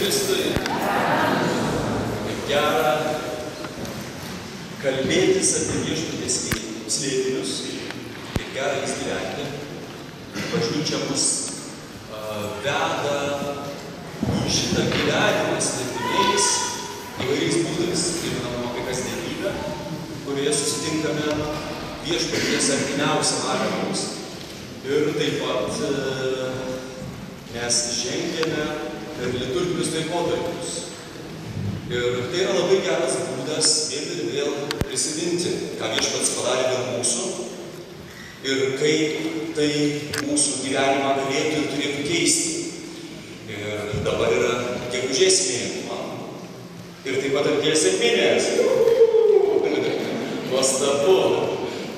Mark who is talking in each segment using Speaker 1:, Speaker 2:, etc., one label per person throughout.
Speaker 1: Kristui. Kaip gera kalbėtis apie viešpaties slėpinius, kaip gera jis gyventi. Bažnyčia mus veda į šitą gyvenimą slėpiniais įvairiais būdais, primenama apie kasdienybę, kurioje susitinkame viešpaties artimiausią valią mums. Ir taip pat mes žengėme per liturginius laikotarpius. Ir tai yra labai geras būdas vėl ir vėl prisiminti, ką viešpats padarė dėl mūsų ir kaip tai mūsų gyvenimą galėtų ir turėtų keisti. Ir dabar yra gegužės mėnuo. Ir taip pat artėja sekminės. Nuostabu.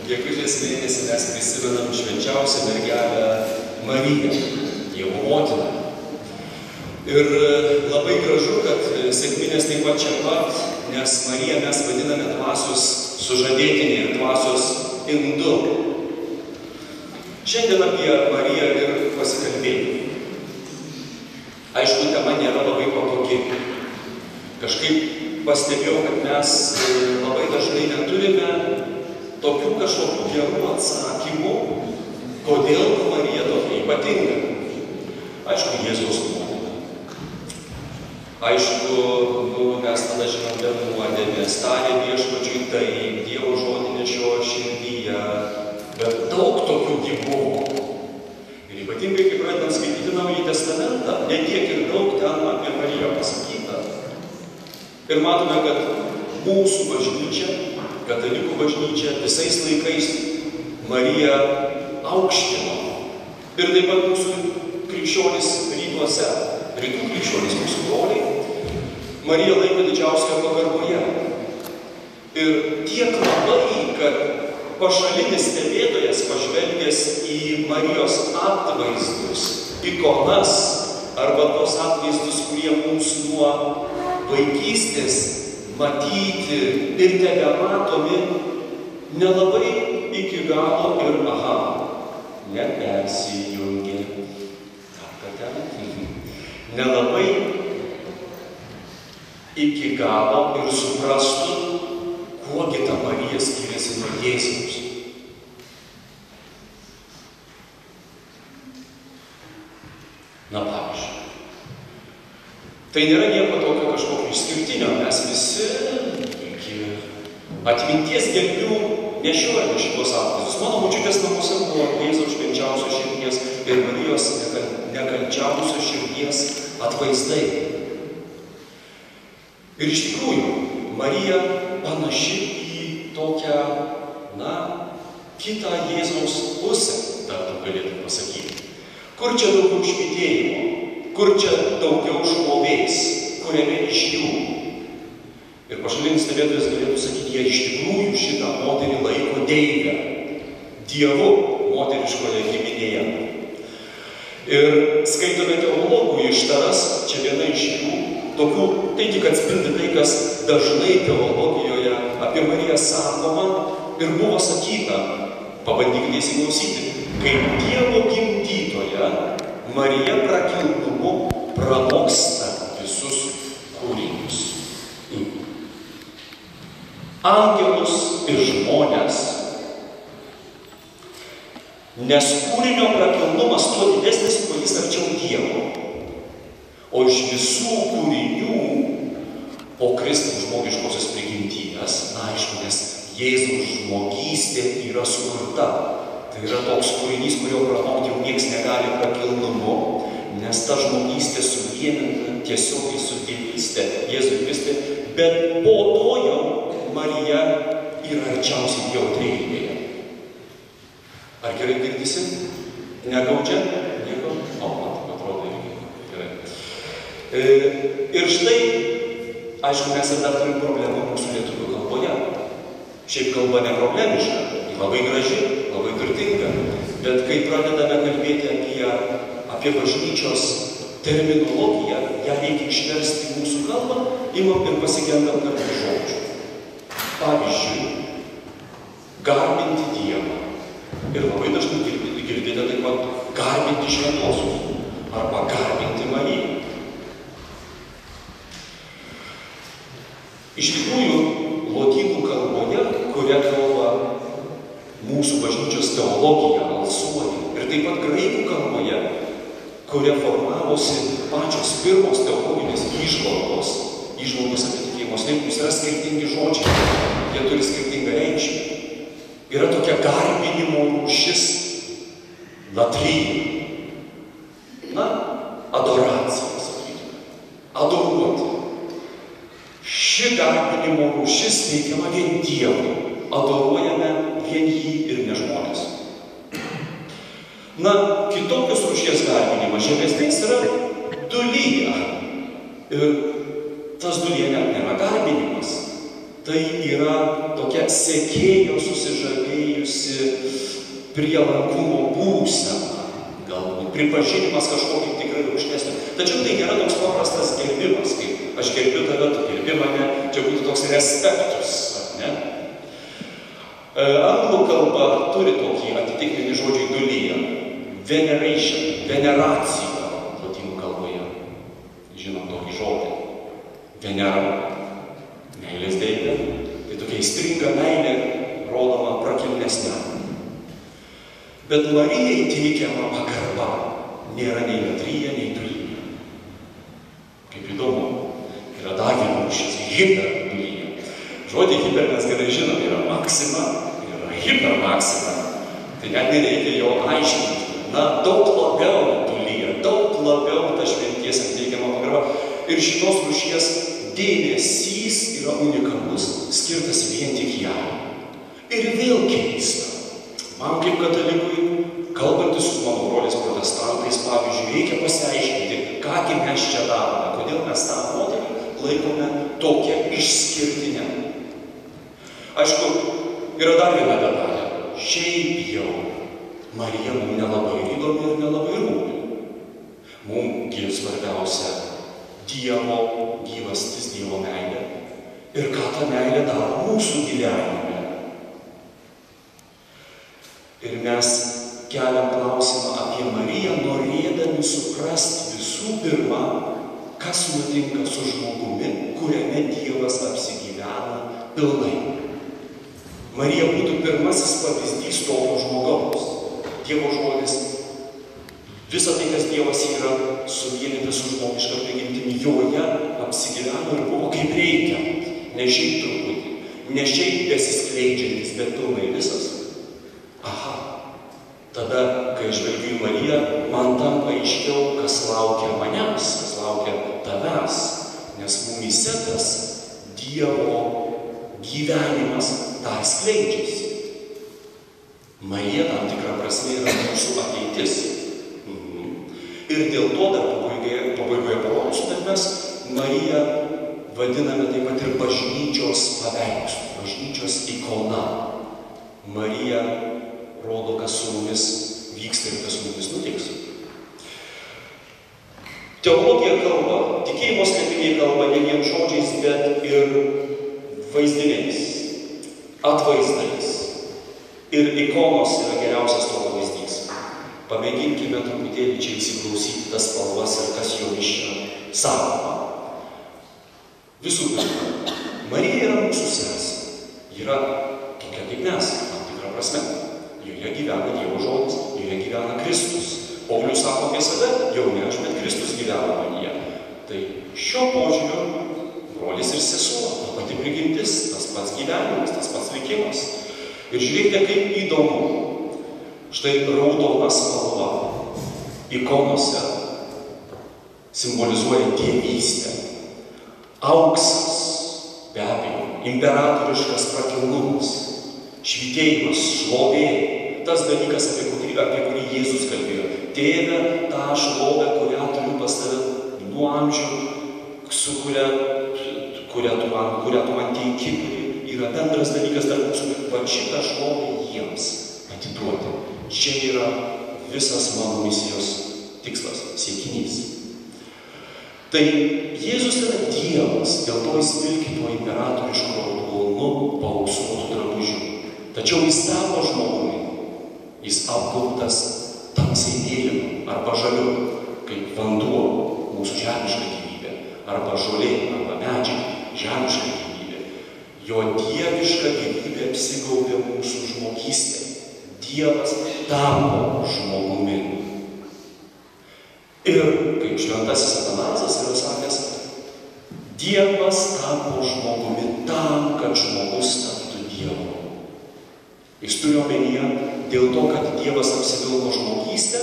Speaker 1: Gegužės mėnesį mes prisimenam švenčiausią mergelę Mariją, Dievo motiną. Ir labai gražu, kad sekminės taip pat čia pat, nes Mariją mes vadiname dvasios sužadėtinį ir dvasios indu. Šiandien apie Mariją ir pasikalbėjome. Aišku, tema nėra labai patogi. Kažkaip pastebėjau, kad mes labai dažnai neturime tokių kažkokių gerų atsakymų, kodėl Marija tokia ypatinga. Aišku, Jėzaus motina. Aišku, mes tada žinom dėl nuodėmės, tarė viešpačiui tai, Dievo žodį nešiojo širdyje, bet daug tokių buvo. Ir ypatingai, kai pradedam skaityti Naująjį Testamentą, ne tiek ir daug ten apie Mariją pasakyta. Ir matome, kad mūsų bažnyčia, katalikų bažnyčia, visais laikais Mariją aukštino. Ir taip pat mūsų krikščionys rytuose, rytų krikščionys mūsų broliai, Mariją laiko didžiausioje pagarboje. Ir tiek labai, kad pašalinis stebėtojas pažvelgęs į Marijos atvaizdus, ikonas, arba tos atvaizdus, kurie mums nuo vaikystės matyti ir tebematomi, nelabai iki galo ir nepersijungė. Nelabai iki galo ir suprastų, kuogi ta Marija skiriasi nuo Jėzaus. Na, pavyzdžiui, tai nėra nieko tokio kažkokio išskirtinio. Mes visi iki atminties gelmių nešiojame šitos atvaizdus. Mano močiutės namuose buvo Jėzaus švenčiausios širdies ir Marijos nekalčiausios širdies atvaizdai. Ir iš tikrųjų, Marija panaši į tokią, kitą Jėzaus pusę, dar tu galėtum pasakyti. Kur čia daugiau švytėjimo? Kur čia daugiau šlovės, kuriame iš jų. Ir pašalinis stebėtojas galėtų sakyti, jie iš tikrųjų šitą moterį laiko deivę, Dievu moteriškoje giminėje. Ir skaitome teologų ištaras, čia viena iš jų, tokių, tai tik atspindi tai, kas dažnai teologijoje apie Mariją sakoma ir buvo sakyta, pabandykite įsiklausyti, kaip Dievo gimdytoja, Marija prakilnumu pranoksta visus kūrinius. Angelus ir žmonės. Nes kūrinio prakilnumas tuo didesnis, kuo jis arčiau Dievo. O iš visų kūrinių po Kristaus žmogiškosios prigimties, aišku, nes Jėzaus žmogystė yra sukurta. Tai yra toks kūrinys, kurio pranokti jau nieks negali prakilnumu, nes ta žmogystė suvieninta tiesiogiai su dievystė, Jėzui Kristui, bet po to jau Marija yra arčiausiai Dievo trejybėje. Ar gerai girdisi? Negaudžia? Nieko? Man atrodo irgi. Gerai. Ir štai, aišku, mes ir dar turim problemą mūsų lietuvių kalboje. Šiaip kalba neproblemiška, labai graži, labai turtinga, bet kai pradedame kalbėti apie bažnyčios terminologiją, ją reikia išversti į mūsų kalbą, imam ir pasigendam tarp žodžių. Pavyzdžiui, garbinti Dievą. Ir labai dažnai girdite taip pat garbinti šventosius arba garbinti Mariją. Iš tikrųjų, lotynų kalboje, kuria kalba mūsų bažnyčios teologija alsuoja, ir taip pat graikų kalboje, kuria formavosi pačios pirmos teologinės įžvalgos apie tikėjimo slėpinius, yra skirtingi žodžiai, jie turi skirtingą reikšmę. Yra tokia garbinimo rūšis latrija. Na, adoracija, sakytume. Adoruoti. Ši garbinimo rūšis teikiama vien Dievui. Adoruojame vien jį ir ne žmonės. Na, kitokios rūšies garbinimas žemesniais yra dulyja. Ir tas dulyja net nėra garbinimas. Tai yra tokia sekėjo susižavėjusi prielankumo būsena. Galbūt pripažinimas kažkokį tikrai aukštesnį. Tačiau tai nėra toks paprastas gerbimas, kaip aš gerbiu tave, tu gerbi mane, čia būtų toks respektus, ne? Anglų kalba turi tokį atitikmenį žodžiui dulyja. Veneration, veneracija lotynų kalboje. Žinom tokį žodį. Venera, meilės deivė. Tai tokia aistringa meilė rodoma prakilnesnė. Bet Marijai teikiama pagarba. Nėra nei latrija, nei dulyja. Kaip įdomu, yra dar viena rūšis - hiperdulyja. Žodį hiper mes gerai žinom, yra maksima, yra hipermaksima. Tai net nereikia jo aiškinti. Na, daug labiau dulyja, daug labiau ta šventiesiems teikiama pagarba. Ir šitos rūšies dėmesys yra unikalus, skirtas vien tik jai. Ir vėl keista. Man kaip katalikui, kalbantis su mano broliais protestantais, pavyzdžiui, reikia pasiaiškinti, kągi mes čia darome, kodėl mes tą moterį laikome tokią išskirtinę. Aišku, yra dar viena detalė. Šiaip jau Marija mums nelabai įdomi ir nelabai rūpi. Mums svarbiausia Dievo gyvastis, Dievo meilė. Ir ką ta meilė daro mūsų gyvenime. Ir mes keliam klausimą apie Mariją, norėdami suprasti visų pirma, kas nutinka su žmogumi, kuriame Dievas apsigyvena pilnai. Marija būtų pirmasis pavyzdys tokio žmogaus. Dievo žodis, visa tai, kas Dievas yra, suvienytas su žmogiška prigimtimi, joje apsigyveno ir buvo kaip reikiant. Ne šiaip truputį, ne šiaip besiskleidžiantis, bet pilnai visas. Aha, tada, kai žvelgiu į Mariją, man tampa aiškiau, kas laukia manęs, kas laukia tavęs, nes mumyse tas Dievo gyvenimas dar skleidžiasi. Marija tam tikrą prasme yra mūsų ateitis. Ir dėl to dar pabaigoje parodysiu, kad mes Mariją vadiname taip pat ir bažnyčios paveikslu, bažnyčios ikona. Marija rodo, kas su mumis vyksta ir kas su mumis nutiks. Teologija kalba, tikėjimo slėpiniai kalba ne vien žodžiais, bet ir vaizdiniais, atvaizdais. Ir ikonos yra geriausias to pavyzdys. Pamėginkime truputėlį čia įsiklausyti tas spalvas ir kas jo iš čia sakoma. Visų pirma, Marija yra mūsų sesė. Yra tokia kaip mes, tam tikrą prasme. Joje gyvena Dievo žodis, joje gyvena Kristus. Paulius sako apie save, jau ne aš, bet Kristus gyvena manyje. Tai šiuo požiūriu brolis ir sesuo, ta pati prigimtis, tas pats gyvenimas, tas pats likimas. Ir žiūrėkite, kaip įdomu. Štai raudona spalva ikonose simbolizuoja dievystę. Auksas, be abejo, imperatoriškas prakilnumas, švytėjimas, šlovė, tas dalykas, apie kurį Jėzus kalbėjo. Tėve, tą šlovę, kurią turiu pas tave nuo amžių, kurią tu man teiki, yra bendras dalykas tarp mūsų, va šitą šlovę jiems atiduoti. Čia yra visas mano misijos tikslas, siekinys. Tai Jėzus yra Dievas, dėl to jis vilki tuo imperatorišku raudonu paauksuotu drabužiu. Tačiau jis tapo žmogumi, jis apgaubtas tamsiai mėlynu arba žaliu, kaip vanduo mūsų žemiška gyvybė, arba žolė, arba medžiai žemiška gyvybė. Jo dieviška gyvybė apsigaubė mūsų žmogystę. Dievas tapo žmogumi. Ir, kaip šventasis Atanazas yra sakęs, Dievas tapo žmogumi tam, kad žmogus taptų Dievu. Jis turi omenyje, dėl to, kad Dievas apsivilko žmogystę,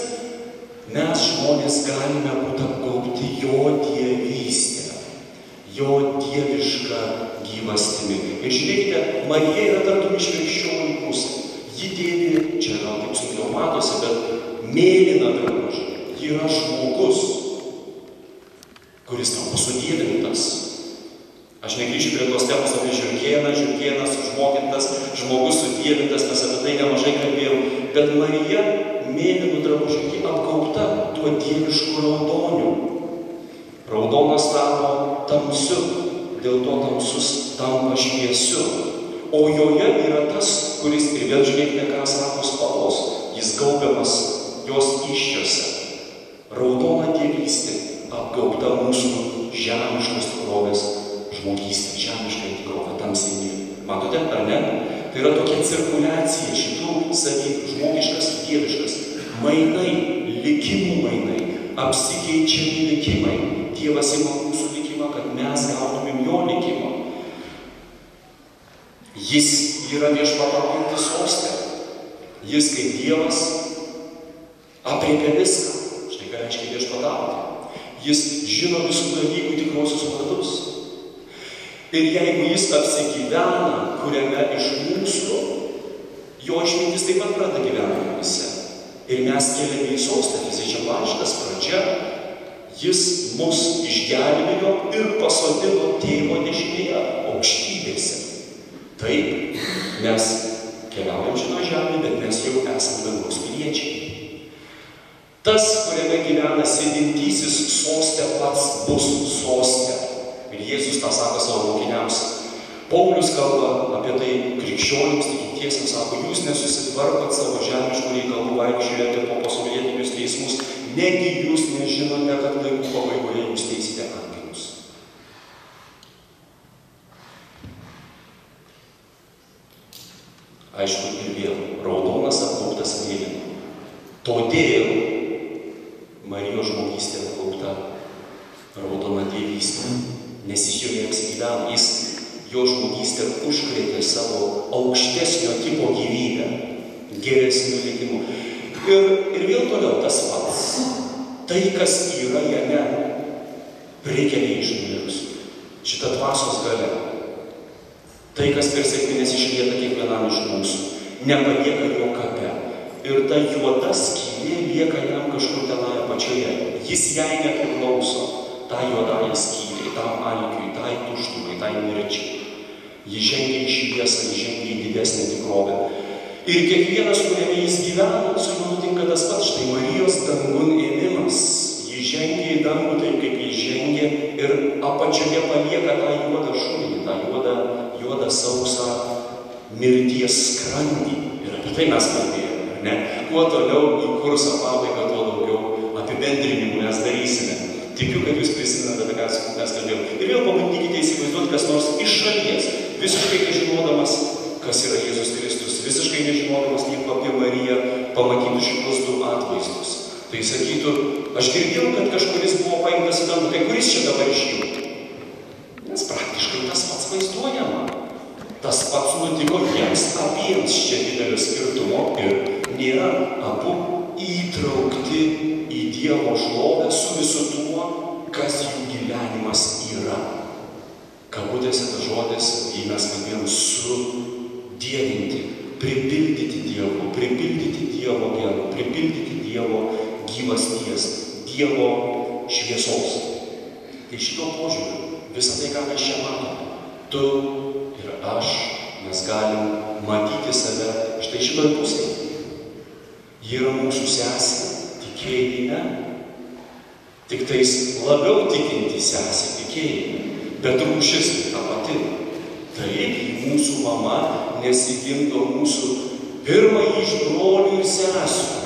Speaker 1: mes žmonės galime būti apgaubti jo dievystę, jo dievišką gyvastimi. Ir žiūrėkite, Marija yra tartum išvirkščioji pusė. Ji dėvi, čia gal kaip sunkiau matosi, bet mėlyną drabužį. Ji yra žmogus, kuris tampa sudievintas. Aš negrįšiu prie tos temos apie žiurkėną, žiurkėnas užmokintas, žmogus sudievintas, mes apie tai nemažai kalbėjom. Bet Marija mėlynų drabužių, ji apgaubta tuo dievišku raudoniu. Raudonas tapo tamsiu, dėl to tamsus tampa šviesiu. O joje yra tas, kuris, ir vėl žiūrėkite, ką sako spalvos, jis gaubiamas jos įsčiose. Raudona dievystė apgaubta mūsų žemiškos tikrovės žmogystė, žemiška tikrovė, tamsinė. Matote, ar ne? Tai yra tokia cirkuliacija šitų savybių, žmogiškas, dieviškas, mainai, likimų mainai, apsikeičiami likimai. Dievas ima mūsų likimą, kad mes gautumėm jo likimą. Jis yra viešpataujantis soste. Jis kaip Dievas aprėpia viską. Štai ką reiškia viešpatauti. Jis žino visų dalykų tikrosius vardus. Ir jeigu jis apsigyvena, kuriame iš mūsų, jo išmintis taip pat pradeda gyventi mumise. Ir mes keliame į sostą, Efeziečiam laiškas pradžia, jis mus išgelbėjo ir pasodino tėvo dešinėje, aukštybėse. Taip, mes keliaujam šitą žemę, bet mes jau esame dangaus piliečiai. Tas, kuriame gyvena sėdintysis soste, pats bus soste. Ir Jėzus tą sako savo mokiniams. Paulius kalba apie tai krikščionims, tikintiesiems, sako, jūs nesusitvarkot savo žemiškų reikalų, vaikščiojate po pasaulietinius teismus, negi jūs nežinote, kad laikų pabaigoje jūs teisite angelus. Aišku, ir vėl, raudonas apgaubtas mėlynu. Todėl Marijos žmogystė apgaubta raudona dievystė. Nes jis joje apsigyveno, jis jo žmogystę užkrėtė savo aukštesnio tipo gyvybę, geresnių likimu. Ir vėl toliau tas pats. Tai, kas yra jame, prikelia iš numirusių. Šita dvasios galia. Tai, kas per sekmines išlieta kiekvienam iš mūsų, nepalieka jo kape. Ir ta juoda skylė lieka jam kažkur tenai apačioje. Jis jai nepriklauso, tą juodąją skylę. Tam alkiui, tai tuštumai, tai mirčiai. Jis žengia į šviesą, jis žengia į didesnę tikrovę. Ir kiekvienas, kuriame jis gyvena, su juo nutinka tas pats. Štai Marijos dangun ėmimas. Jis žengia į dangų taip, kaip jis žengia, ir apačioje palieka tą juodą šulinį, tą juodą sausą mirties skrandį. Ir apie tai mes kalbėjome, ar ne? Kuo toliau į kursą pabaigą, tuo daugiau apibendrinimų mes darysime. Tikiu, kad jūs prisimenate, ką mes kalbėjome. Ir vėl pabandykite įsivaizduoti, kas nors iš šalies, visiškai nežinodamas, kas yra Jėzus Kristus, visiškai nežinodamas nieko apie Mariją, pamatytų šitos du atvaizdus. Tai sakytų, aš girdėjau, kad kažkuris buvo paimtas į dangų, tai kuris čia dabar iš jų? Nes praktiškai tas pats vaizduojama. Tas pats nutiko jiems abiems, čia didelio skirtumo ir nėra, abu įtraukti į Dievo šlovę su visu tuo, kas jų gyvenimas yra. Kabutėse tas žodis, jei mes kalbėjom, sudievinti, pripildyti Dievo, pripildyti Dievo gero, pripildyti Dievo gyvasties, Dievo šviesos. Tai šito požiūriu, visą tai, ką mes čia matome, tu ir aš, mes galim matyti save štai šitoj pusėje. Ji yra mūsų sesė, tikėjime, tik tais labiau tikinti sesė tikėjime, bet rūšis ta pati. Taip, mūsų mama nesigimdo mūsų pirmąjį iš brolių ir sesių.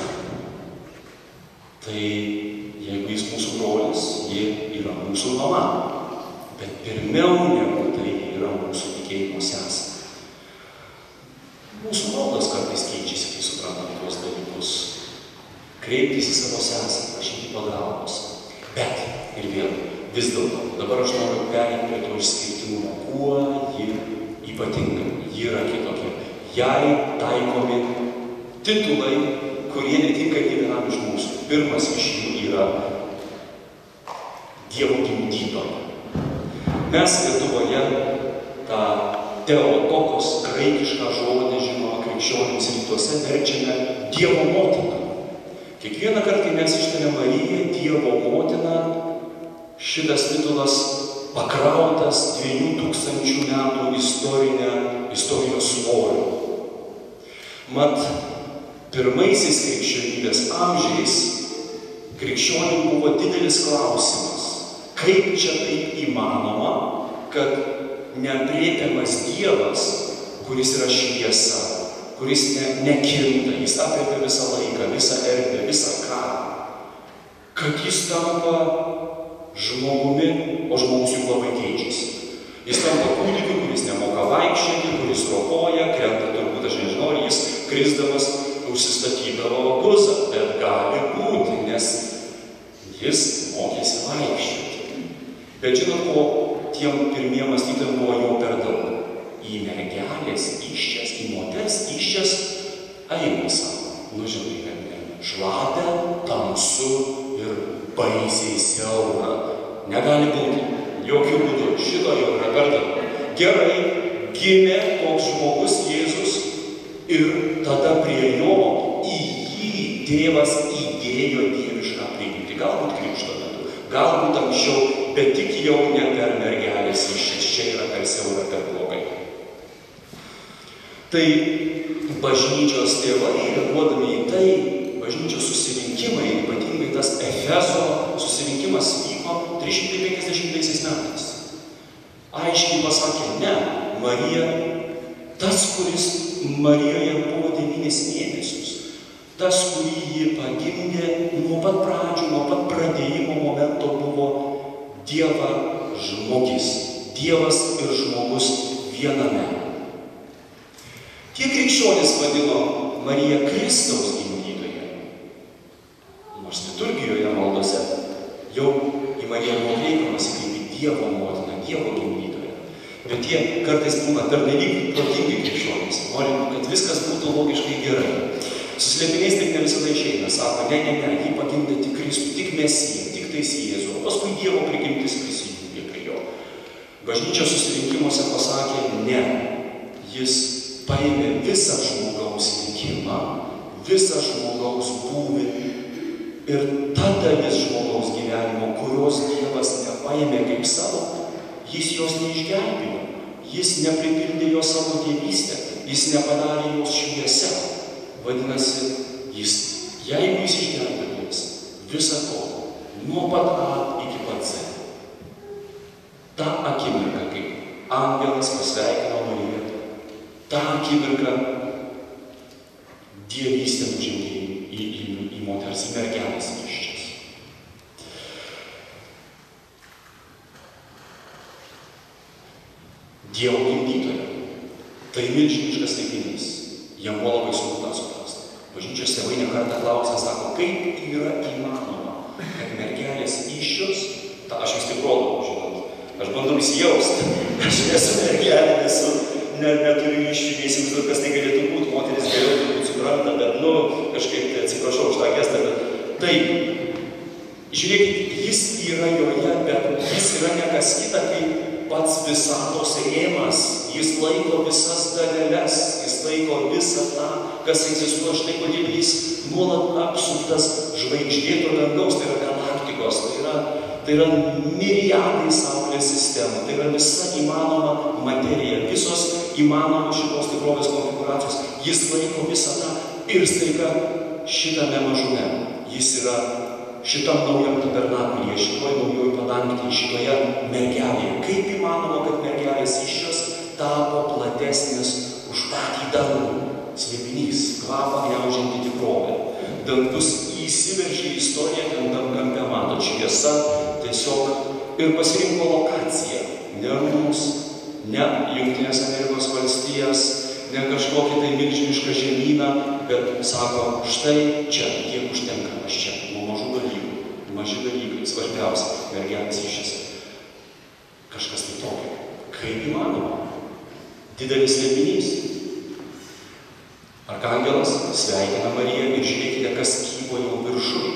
Speaker 1: Tai jeigu jis mūsų brolis, ji yra mūsų mama. Bet pirmiau negu tai yra mūsų tikėjimo sesė. Mūsų maldos kartais keičiasi, kai suprantam tuos dalykus. Kreiptis į savo sesę, prašyti pagalbos. Bet, ir vėl, vis dėlto, dabar aš noriu pereiti prie to išskirtinumo. Kuo ji ypatinga? Ji yra kitokia. Jai taikomi titulai, kurie netinka kiekvienam iš mūsų. Pirmas iš jų yra Dievo gimdytoja. Mes Lietuvoje tą Theotokos graikišką žodį, žinoma, krikščionims rytuose verčiame Dievo motiną. Kiekvieną kartą, kai mes ištariame Mariją, Dievo motiną, šitas titulas pakrautas 2000 metų istorijos svoriu. Mat, pirmaisiais krikščionybės amžiais krikščionių buvo didelis klausimas, kaip čia taip įmanoma, kad neaprėpiamas Dievas, kuris yra šviesa, kuris nekinta, jis aprėpia visą laiką, visą erdvę, visą ką, kad jis tampa žmogumi, o žmogus juk labai keičiasi. Jis tampa kūdikiu, kuris nemoka vaikščioti, kuris ropoja, krenta turbūt, aš nežinau, ir jis krisdamas užsistatydavo guzą, bet gali būti, nes jis mokėsi vaikščioti. Bet žinot, ko tiem pirmiem mąstytojam buvo jau per daug. Į mergelės įsčias, į moters įsčias, eina savo, žinai, šlapia, tamsu ir baisiai siaura. Negali būti, jokių būdų, šito jau yra per daug. Gerai, gimė toks žmogus Jėzus ir tada prie jo į jį tėvas įdėjo dievišką prigimtį. Galbūt krikšto metu, galbūt anksčiau, bet tik jau ne per mergelės įsčias, čia yra per siaura, per blogai. Tai bažnyčios tėvai, reaguodami į tai, bažnyčios susirinkimai, ypatingai tas Efezo susirinkimas vyko 350 metais. Aiškiai pasakė, ne, Marija, tas, kuris Marijoje buvo 9 mėnesius, tas, kurį ji pagimdė, nuo pat pradžių, nuo pat pradėjimo momento buvo Dieva žmogis, Dievas ir žmogus viename. Tie krikščionys vadino Mariją Kristaus gimdytoją. Nors liturgijoje maldose jau į Mariją buvo kreipiamasi kaip į Dievo motiną, Dievo gimdytoją. Bet jie kartais būna pernelyg protingi krikščionys, norint, kad viskas būtų logiškai gerai. Su slėpiniais taip ne visada išeina, sako, ne, jį pagimdė tik Kristų, tik Mesiją, tik tais Jėzų, o paskui Dievo prigimtis prisijungė prie jo. Bažnyčios susirinkimuose pasakė, ne, jis paėmė visą žmogaus likimą, visą žmogaus būvį ir ta dalis žmogaus gyvenimo, kurios Dievas nepaėmė kaip savo, jis jos neišgelbėjo, jis nepripildė jo savo dievystę, jis nepadarė jos šviesa. Vadinasi, jeigu jis išgelbėjo visą ko, nuo pat A iki pat Z. Ta akimirka, kaip angelas pasveikino Mariją, tą akimirką dievystė nužengė į moters, į mergelės įsčias. Dievo gimdytoja. Tai milžiniškas teiginys. Jam buvo labai sunku tą suprasti. Bažnyčios tėvai nekartą klausė, sako, kaip yra įmanoma, kad mergelės įsčios, aš vis tik rodau, žinot, aš bandau įsijausti, aš nesu mergelė, neturiu iščių, neįsivaizduoju, kas tai galėtų būti, moteris geriau turbūt supranta, bet, kažkaip, atsiprašau už tą gestą, bet taip, žiūrėkit, jis yra joje, bet jis yra ne kas kita, kaip pats visatos rėmas, jis laiko visas daleles, jis laiko visą tą, kas egzistuoja, štai kodėl jis nuolat apsuptas žvaigždėto dangaus, tai yra galaktikos, tai yra miriadai Saulės sistemų, tai yra visa įmanoma materija, visos įmanomos šitos tikrovės konfiguracijos, jis laiko visą tą ir staiga šitame mažume, jis yra šitam naujam tabernakulyje, šitoj naujoj padangtėje, šitoje mergelėje. Kaip įmanoma, kad mergelės įsčios tapo platesnis už patį dangų, slėpinys, kvapą gniaužianti tikrovė. Dangus įsiveržė į istoriją, ten tam kampe matot šviesa, tiesiog ir pasirinko lokaciją, ne rūmus, ne Jungtinės Amerikos valstijas, ne kažkokį tai milžinišką žemyną, bet sako, štai čia, tiek užtenka, aš čia, nuo mažų dalykų, maži dalykai, svarbiausia, mergelės išės. Kažkas tai tokio. Kaip įmanoma? Didelis slėpinys. Arkangelas sveikina Mariją ir žiūrėkite, kas kybo jau viršui.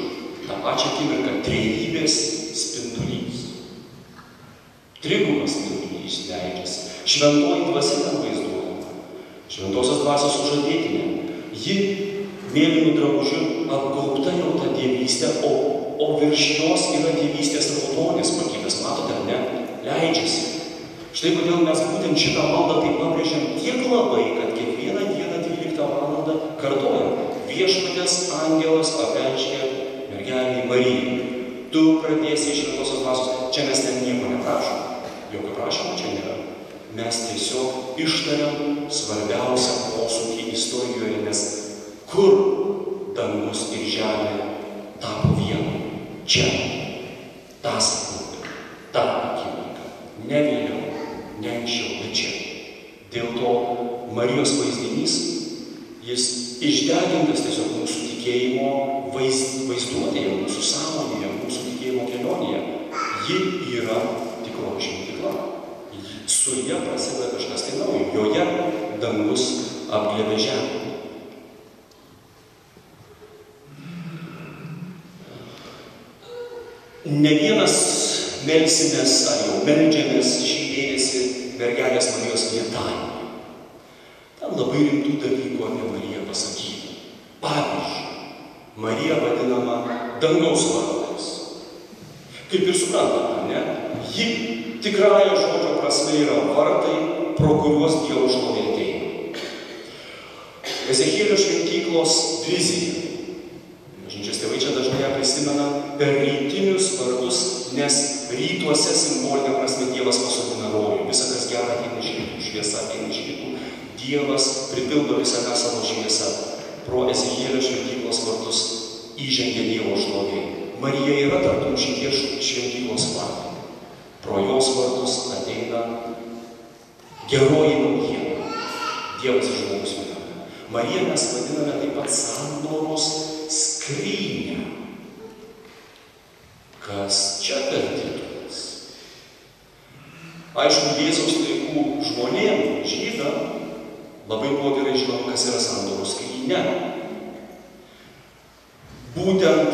Speaker 1: Ta pačia akimirka trejybės spindulys. Trigubas spindulys leidžiasi. Šventoji dvasia ten vaizduojama. Šventosios dvasios sužadėtinė. Ji mėlynų drabužių apgaubta jau tą dievystę, o virš jos yra dievystės raudonės pakibęs. Matote, ar ne? Leidžiasi. Štai kodėl mes būtent šitą maldą taip pabrėžiam tiek labai, kad kiekvieną dieną 12 valandą kartuojam. Viešpatės angelas apreiškia mergelei Marijai. Tu pradėsi iš Šventosios dvasios. Čia mes ten nieko neprašom. Jokio prašymo čia nėra. Mes tiesiog ištariam svarbiausią posūkį istorijoje, nes kur dangus ir žemė tapo vienu? Čia. Ta sekundė. Ta akimirka. Ne vėliau. Ne anksčiau, bet čia. Dėl to Marijos vaizdinys, jis išdegintas tiesiog mūsų tikėjimo vaizduotėje, mūsų sąmonėje, mūsų tikėjimo kelionėje. Ji yra tikroji šventykla. Su ja prasideda kažkas tai naujo. Joje dangus apglėbia žemę. Ne vienas melsimės ar jau meldžiamės šį mėnesį mergelės Marijos litanijai. Ten labai rimtų dalykų apie Mariją pasakyti. Pavyzdžiui, Marija vadinama dangaus vartais. Kaip ir suprantama, ne? Ji tikrąja žodžio prasme yra vartai, pro kuriuos Dievo šlovė ateina. Ezechielio šventyklos vizija. Bažnyčios tėvai čia dažnai ją prisimena per rytinius vartus, nes rytuose simbolinė prasme Dievas pasodina rojų. Visa, kas gera, ateina iš rytų, šviesa ateina iš rytų. Dievas pripildo visą ką savo šviesą. Pro Ezechielio šventyklos vartus įžengia Dievo šlovė. Marija yra tartum šitie šventyklos vartai. Pro jos vartus ateina geroji naujiena. Dievas ir žmogus viename. Mariją mes vadiname taip pat sandoros skrynę. Kas čia per titulas? Aišku, Jėzaus laikų žmonėm, žydam, labai buvo gerai žinoma, kas yra sandoros skrynia. Būtent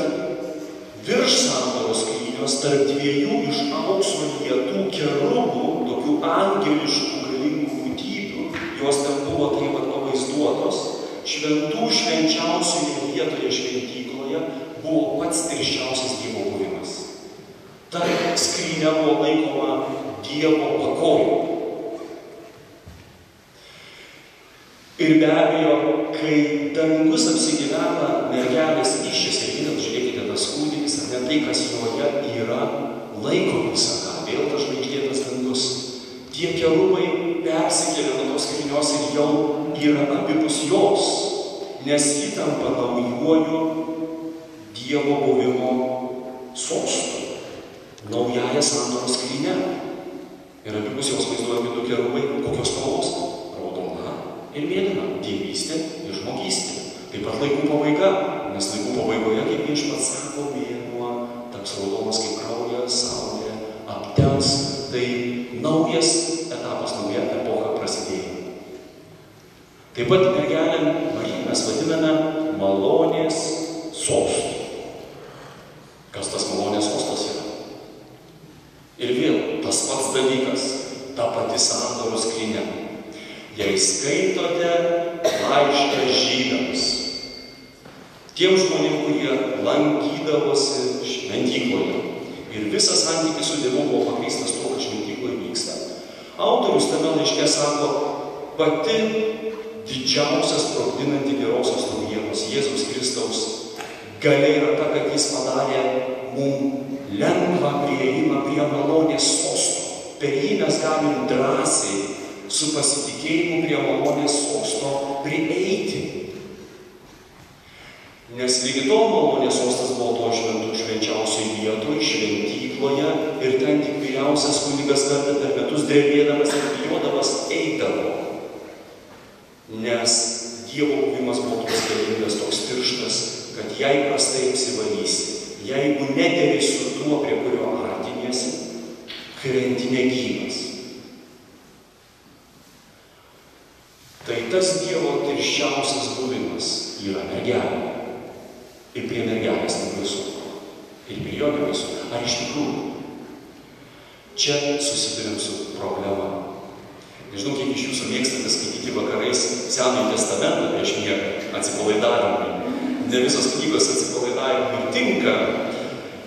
Speaker 1: virš sandoros skrynios tarp dviejų iš aukso lietų kerubų, tokių angeliškų galingų būtybių, jos ten buvo taip pat pavaizduotos, šventų švenčiausioje vietoje šventykloje buvo pats tirščiausias Dievo buvimas. Ta skrynia buvo laikoma Dievo pakoju. Ir be abejo, kai dangus apsigyvena mergelės įsčiose, ir vėl žiūrėkite tas kūdikis, ar ne tai, kas joje yra, laiko visą ką, vėl tas žvaigždėtas dangus. Tie kerubai persikelia nuo tos skrynios ir jau yra abipus jos, nes ji tampa naujuoju Dievo buvimo sostu, naująją sandoros skrynią. Ir abipus jos vaizduojami du kerubai, kokios spalvos? Raudona ir mėlyna, dievystė ir žmogystė. Taip pat laikų pabaiga, nes laikų pabaigoje, kaip Viešpats sako, mėnuo taps raudonas kaip kraujas, saulė aptens, tai naujas etapas, nauja epocha prasidėjo. Taip pat mergelę Mariją mes vadiname malonės sostu. Kas tas malonės sostas yra? Ir vėl tas pats dalykas, ta pati sandoros skrynia. Jei skaitote laišką žydams, tiem žmonėm, kurie lankydavosi šventykloje ir visas santykis su Dievu buvo pagrįstas tuo, kad šventykloje vyksta, autorius tame laiške sako, pati didžiausia sprogdinanti gerosios naujienos Jėzaus Kristaus galia yra ta, kad jis padarė mums lengvą prieėjimą prie malonės sosto. Per jį mes galim drąsiai su pasitikėjimu prie malonės sosto prieiti. Nes lygi tol malonės sostas buvo to švenčiausioj vietoj, šventykloje, ir ten tik vyriausias kunigas kartą per metus drebėdamas ir bijodamas eidavo. Nes Dievo buvimas buvo toks galingas, toks tirštas, kad jei prastai apsivalysi, jeigu nederi su tuo, prie kurio artiniesi, krenti negyvas. Tai tas Dievo tirščiausias buvimas yra mergelė. Ir prie mergelės nebaisu. Ir prie jo nebaisu. Ar iš tikrųjų? Čia susiduriam su problema. Nežinau, kiek iš jūsų mėgstate skaityti vakarais Senąjį testamentą prieš miegą, atsipalaidavimui. Ne visos knygos atsipalaidavimui tinka.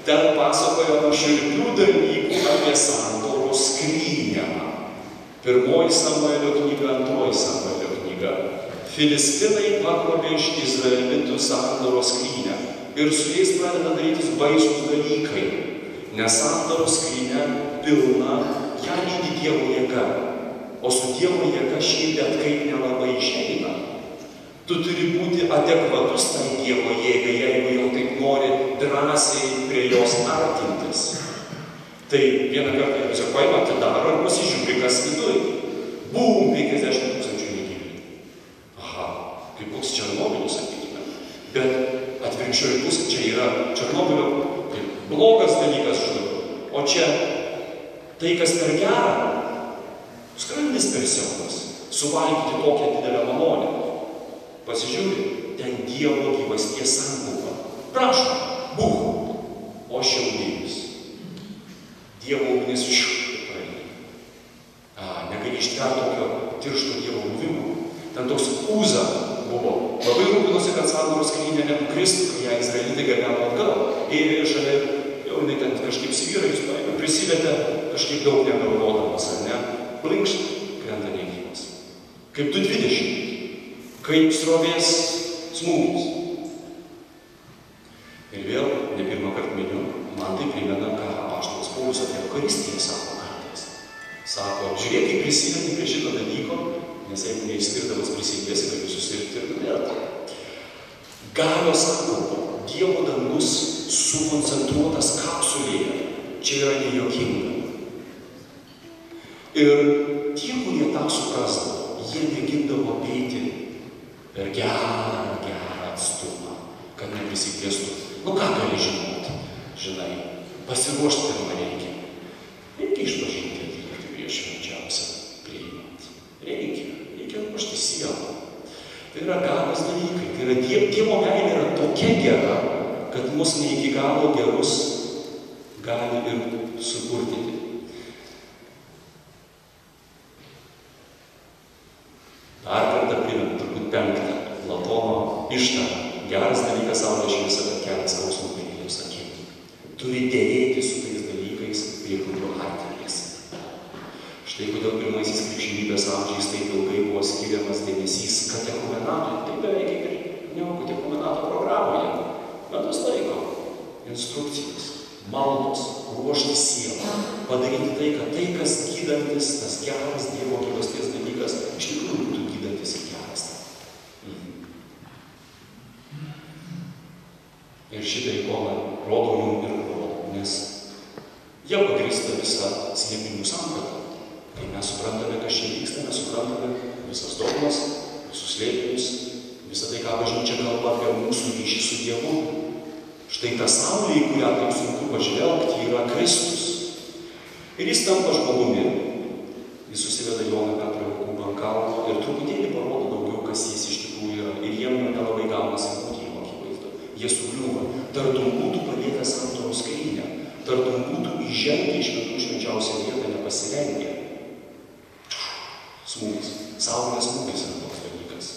Speaker 1: Ten pasakojama šiurpių dalykų apie sandoros skrynią. 1 Samuelio knyga, 2 Samuelio knyga. Filistinai pagrobė iš izraelitų sandoros skrynią ir su jais pradeda darytis baisūs dalykai, nes sandoros skrynia pilna, ją lydi Dievo jėga, o su Dievo jėga šiaip bet kaip nelabai išeina. Tu turi būti adekvatus tai Dievo jėgai, jeigu jau taip nori drąsiai prie jos artintis. Tai vieną kartą tiesiog paima, atidaro ir pasižiūri, kas viduj. Bum, 50 000 negyvėlių. Aha, kaip koks Černobylis, sakykime. Bet atvirkščioji pusė čia yra Černobylio blogas dalykas žudo. O čia tai, kas per gerą, skrandis per siauras, suvalgyti tokią didelę malonę. Pasižiūri, ten Dievo gyvasties sankaupa. Prašom, būk, o šiaudėlis. Dievo ugnis praeina. Negali ištverti tokio tiršto Dievo buvimo. Ten toks Uza buvo. Labai rūpinosi, kad sandoros skrynia nenukristų, kai ją izraelitai gabeno atgal. Ir šalia, jau jinai ten kažkaip svyra, jis paėmė, prisivetė kažkaip daug negalvodamas, ar ne? Blinkšt, krenta negyvas. Kaip 2:20. Kaip srovės smūgis. Ir vėl, ne pirmą kartą miniu, man tai primena, ką apaštalas Paulius apie Eucharistiją sako kartais. Sako, žiūrėk, kaip prisidedi prie šito dalyko, nes jeigu neįstirdamas prisidėsi, gali susirgti ir numirti. Galios sankaupa, Dievo dangus sukoncentruotas kapsulėje. Čia yra nejuokinga. Ir tie, kurie tą suprasdavo, jie mėgindavo apeiti per gerą atstumą, kad neprisikviestų. Nu ką gali žinoti? Žinai, pasiruošti pirmą reikia. Reikia išpažinti atlikti prieš švenčiausią priimant. Reikia ruošti sielą. Tai yra galios dalykai. Tai yra Dievo meilė yra tokia gera, kad mus ne iki galo gerus gali ir supurtyti. Dar kartą primenu, turbūt 5. Platono ištarą. Geras dalykas saulė šviesa, bet kelia skausmą peilėms akim. Turi dėrėti su tais dalykais, prie kurių artiniesi. Štai kodėl pirmaisiais krikščionybės amžiais taip ilgai buvo skiriamas dėmesys katechumenatui. Tai beveik kaip ir neaukų katechumenato programoje. Metus laiko. Instrukcijos, maldos, ruošti sielą, padaryti tai, kad tai, kas gydantis, tas geras Dievo gyvasties dalykas, iš tikrųjų būtų gydantis ir geras. Ir šitą ikoną rodau jums ir rodau, nes jie pagrįsta visą slėpinių sampratą. Kai mes suprantame, kas čia vyksta, mes suprantame visas dogmas, visus slėpinius, visą tai, ką bažnyčia kalba apie mūsų ryšį su Dievu. Štai ta saulė, į kurią taip sunku pažvelgti, yra Kristus. Ir jis tampa žmogumi. Jis susiveda Joną Petrą Jokūbą ant kalno ir truputėlį parodo daugiau, kas jis iš tikrųjų yra. Ir jiem nelabai gaunasi būti jo akivaizdu. Jie sugriūva. Tartum būtų padėta sandoros skrynia. Tartum būtų įžengę iš šventų švenčiausią vietą nepasirengę. Smūgis. Saulės smūgis yra toks dalykas.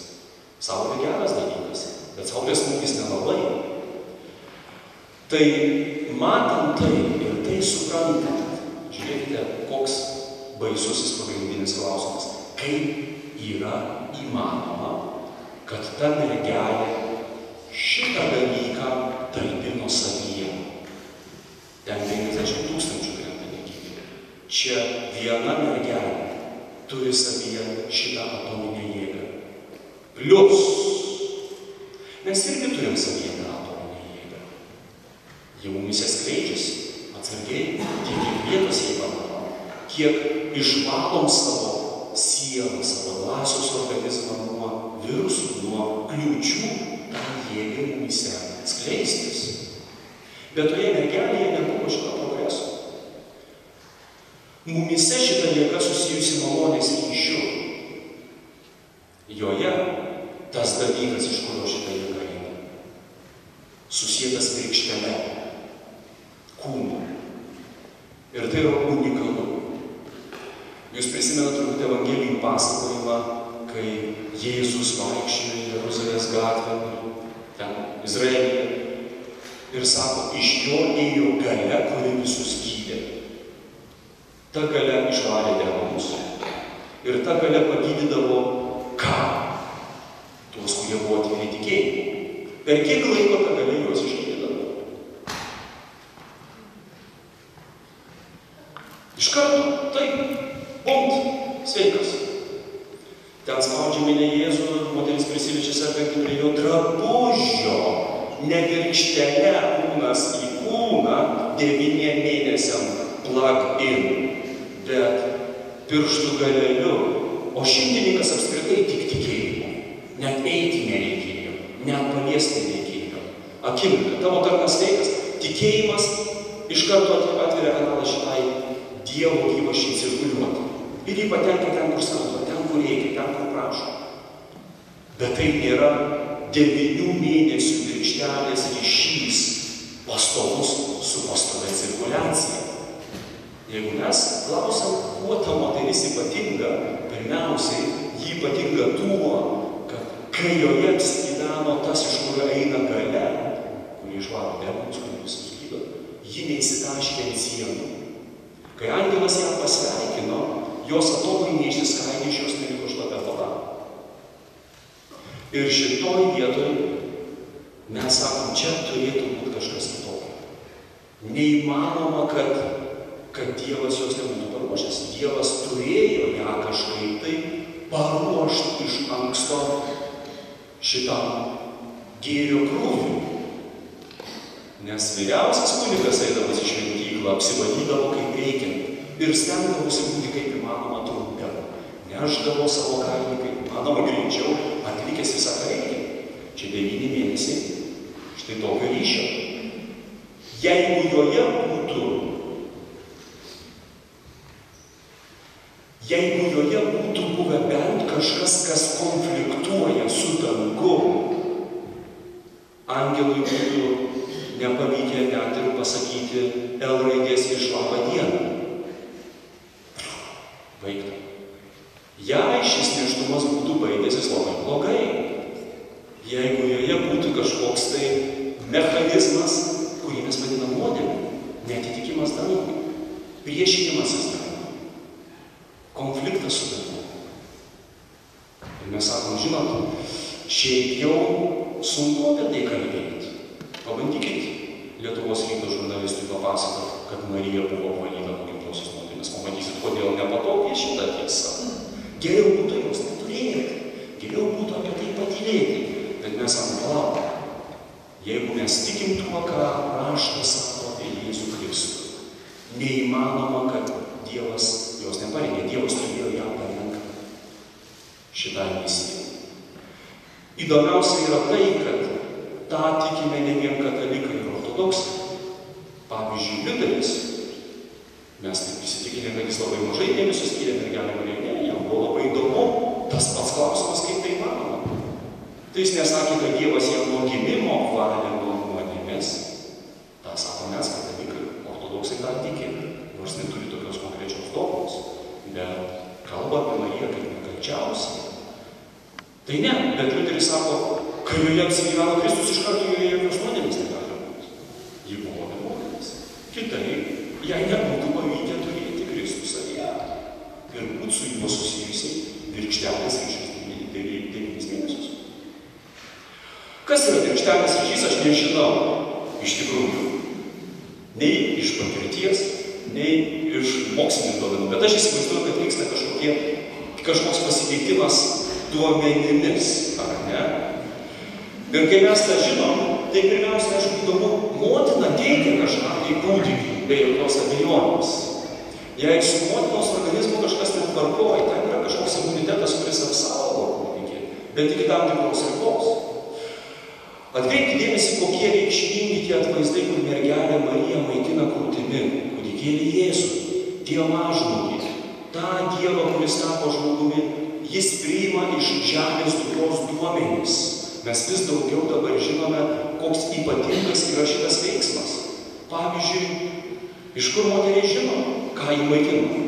Speaker 1: Saulė geras dalykas, bet saulės smūgis nelabai. Tai matant tai ir tai suprantant, žiūrėkite, koks baisusis pagrindinis klausimas. Kaip yra įmanoma, kad ta mergelė šitą dalyką talpino savyje? Ten 50 000 krenta negyvėlių. Čia viena mergelė turi savyje šitą atominę jėgą. Plius. mes irgi turim savyje tą atominę jėgą. Ji mumise skleidžiasi, atsargiai, tiek vietos jai padaro, kiek išvalom savo sielą, savo dvasios organizmą nuo virusų, nuo kliūčių, tą jėgą mumise skleistis. Bet toje mergelėje nebuvo šito progreso. Mumise šita jėga susijusi malonės ryšiu. Joje tas dalykas, iš kurio šita jėga eina, susietas virkštele, kūnu. Ir tai yra unikalu. Jūs prisimenate turbūt Evangelijų pasakojimą, kai Jėzus vaikščiojo Jeruzalės gatvėje, ten Izraelyje, ir sako, iš jo ėjo galia, kuri visus gydė. Ta galia išvarė demonus. Ir ta galia pagydydavo ką? Tuos, kurie buvo atviri tikėjimui. Per kiek laiko ta galia juos išgydydavo? Iš karto, taip, punkt, sveikas. Ten spaudžia minė Jėzų, moteris prisiliečia sergantį prie jo drabužio, ne virkštele kūnas į kūną 9 mėnesiam plug in, bet pirštų galeliu. O šimtininkas apskritai tik tikėjimo. Net eiti nereikėjo, net paliesti nereikėjo. Akimirka, tavo tarnas sveikas, tikėjimas iš karto atveria kanalą šitai Dievo gyvaščiai cirkuliuoti. Ir jį patenka ten, kur skauda, ten, kur reikia, ten, kur prašo. Bet tai nėra 9 mėnesių virkštelės ryšys pastovus su pastovia cirkuliacija. Jeigu mes klausom, kuo ta moteris ypatinga, pirmiausiai, ji ypatinga tuo, kad kai joje apsigyveno tas, iš kurio eina galia, kuri išvaro demonus, kuri visus gydo, ji neįsitaškė ant sienų. Kai angelas ją pasveikino, jos atomai neišsiskaidė, iš jos neliko šlapia oda. Ir šitoj vietoj mes sakom, čia turėtų būti kažkas kitokio. Neįmanoma, kad Dievas jos nebūtų paruošęs. Dievas turėjo ją kažkaip tai paruošti iš anksto šitam gėrio krūviui. Nes vyriausias kunigas eidamas į šventyklą apsivalydavo kaip reikiant ir stengdavosi būti kaip įmanoma trumpiau. Neždavo savo kailį kaip įmanoma greičiau, atlikęs visą ką reikia. Čia 9 mėnesiai štai tokio ryšio. Jeigu joje būtų buvę bent kažkas, kas konfliktuoja su dangum, angelui būtų nepavykę net ir pasakyti L raidės iš labą dieną. Baigta. Jei šis nėštumas būtų baigęsis labai blogai, jeigu joje būtų kažkoks tai mechanizmas, kurį mes vadinam nuodėme, neatitikimas dangui, priešinimasis dangui, konfliktas su dangu. Ir mes sakom, žinot, šiaip jau sunku apie tai kalbėti. Pabandykit Lietuvos ryto žurnalistui papasakoti, kad Marija buvo apvalyta nuo gimtosios nuodėmės. Pamatysit, kodėl nepatogiai šitą tiesą. Geriau būtų jos neturėti, geriau būtų apie tai patylėti. Bet mes sakom, palauk, jeigu mes tikim tuo, ką raštas sako apie Jėzų Kristų, neįmanoma, kad Dievas jos neparengė. Dievas turėjo ją parengti šitą misiją. Įdomiausia yra tai, kad tą tikime ne vien katalikai ir ortodoksai. Pavyzdžiui, Liuteris, mes taip įsitikinę, kad jis labai mažai dėmesio skyrė mergelę Mariją, jam buvo labai įdomu tas pats klausimas, kaip tai manoma. Tai jis nesakė, kad Dievas jam nuo gimimo valė nuo nuodėmės. tą sako mes, katalikai, ortodoksai tą tiki, nors neturi tokios konkrečios dogmos, bet kalba apie Mariją kaip nekalčiausią. Tai ne, bet Liuteris sako, kai joje apsigyveno Kristus, iš karto joje jokios nuodėmės negali būti. Ji buvo nemokamas. Kitaip, jai nebūtų pavykę turėti Kristų savyje ir būti su juo susijusiai virkštelės ryšys 9 mėnesius. Kas yra virkštelės ryšys, aš nežinau iš tikrųjų. Nei iš patirties, nei iš mokslinių duomenų. Bet aš įsivaizduoju, kad vyksta kažkoks pasikeitimas duomenimis, ar ne? Ir kai mes tą žinom, tai pirmiausia, aišku, įdomu, motina teikia kažką tai kūdikiui, be jokios abejonės. Jei su motinos organizmu kažkas netvarkoja, ten yra kažkoks imunitetas, kuris apsaugo kūdikį, bet iki tam tikros ribos. Atkreipkite dėmesį, kokie reikšmingi tie atvaizdai, kur mergelė Marija maitina krūtimi kūdikėlį Jėzų, dievažmogį, tą Dievą, kuris tapo žmogumi, jis priima iš žemės dukros duomenis. Mes vis daugiau dabar žinome, koks ypatingas yra šitas veiksmas. Pavyzdžiui, iš kur moteriai žino, ką jį maitina?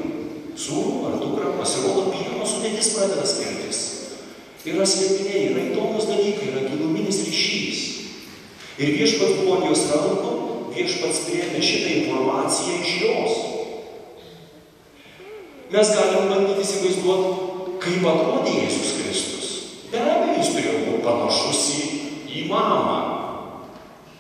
Speaker 1: Sūnų ar dukrą, pasirodo, pieno sudėtis pradeda skirtis. Yra slėpiniai, yra įdomus dalykai, yra giluminis ryšys. Ir Viešpats buvo jos rankų, Viešpats priėmė šitą informaciją iš jos. Mes galim bandyti įsivaizduoti, kaip atrodė Jėzus Kristus. Be abejo, jis turėjo būti panašus į mamą.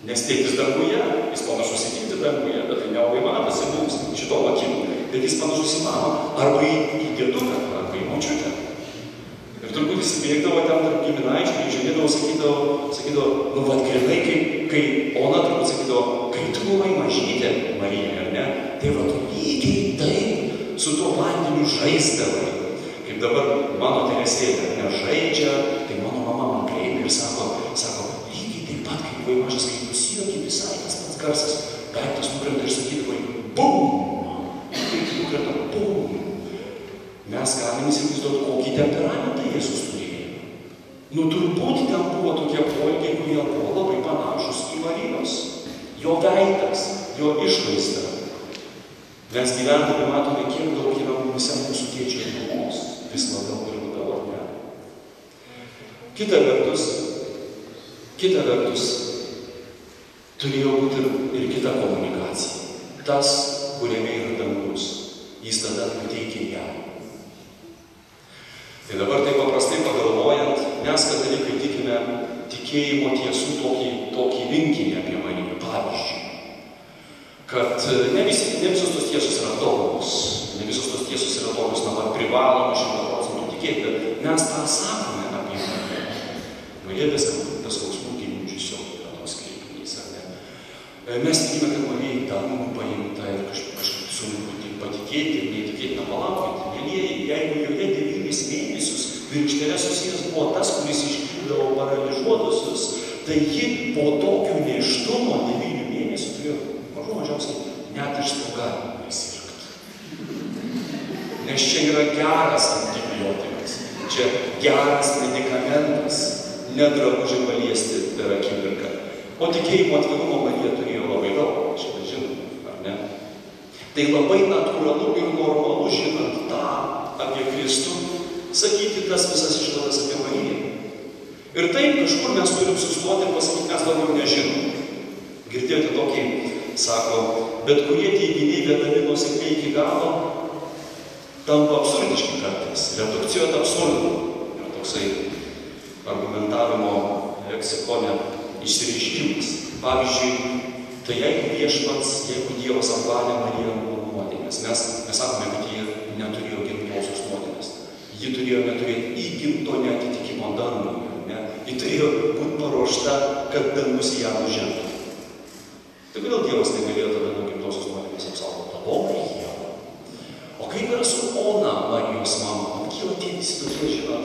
Speaker 1: Nes tėtis danguje, jis panašus į tėtį danguje, bet tai nelabai matosi mums šito akimu. Bet jis panašus į mamą, arba į dėduką, arba į močiutę. Ir turbūt jis bėgdavo ten tarp giminaičių, kai žiūrėdavo, sakydavo, nu vat grinai, kai Ona turbūt sakydavo, kai tu buvai mažytė, Marija, ar ne? Tai vat lygiai taip su tuo vandeniu žaisdavai. Kaip dabar mano Teresėlė nežaidžia, tai mano mama man prieina ir sako, lygiai taip pat, kai buvai mažas, kai nusijuoki visai tas pats garsas, daiktas nukrenta ir sakydavai, bum! Kaip nukrenta, bum! Mes galim įsivaizduoti, kokį temperamentą Jėzus turėjo. Nu, turbūt ten buvo tokie poelgiai, kurie buvo labai panašus į Marijos. Jo veidas, jo išvaizda. Mes gyvendami matome, kiek daug yra mumise mūsų tėčio žmogaus. Vis labiau ir labiau, ar ne? Kita vertus, turėjo būti ir kita komunikacija. Tas, kuriame yra dangus, jis tada nuteikė ją. Tai dabar taip paprastai pagalvojant, mes katalikai tikime tikėjimo tiesų tokį rinkinį apie Mariją. Pavyzdžiui, kad ne visos tos tiesos yra tobulos, ne visos tos tiesos yra tokios, privaloma 100% tikėti, bet mes tą sakome apie Mariją. Marija be skausmų gimdžiusio yra tos kreipinys, ar ne? Mes tikime, kad Marija į dangų paimta ir kažkaip sunku patikėti ir neįtikėtina palaukti. Mielieji, jeigu joje 9 mėnesius virkštelė susijęs buvo tas, kuris išgydavo paralyžiuotusius, tai ji po tokio nėštumo 9 mėnesių turėjo mažiausiai net iš stogavimo prisirgti. Nes čia yra geras antibiotikas, čia geras medikamentas, nedrabužį paliesti per akimirką. O tikėjimo atvirumo Marija turėjo labai daug, šitą žinome, ar ne? Tai labai natūralu ir normalu, žinant tą apie Kristų, sakyti tas visas išvadas apie Mariją. Ir taip kažkur mes turim sustoti ir pasakyti, mes daugiau nežinom. Girdėjote tokį, sako, bet kurie teiginiai vedami nuosekliai iki galo tampa absurdiški kartais. Redukcijos absurdų. Yra toksai argumentavimo leksikone išsireiškimas. Pavyzdžiui, tai jeigu Viešpats, jeigu Dievas apvalė Mariją nuo nuodėmės, mes sakome, kad ji neturėjo gimtosios nuodėmės. Ji turėjo neturėti įgimto neatitikimo dangui. Ji turėjo būti paruošta, kad dangus į ją nužengtų. Tai kodėl Dievas negalėjo tada nuo gimtosios nuodėmės apsaugoti? O Marija. O kaip yra su Ona, Marijos mama? Kyla tie visi tokie, žinot,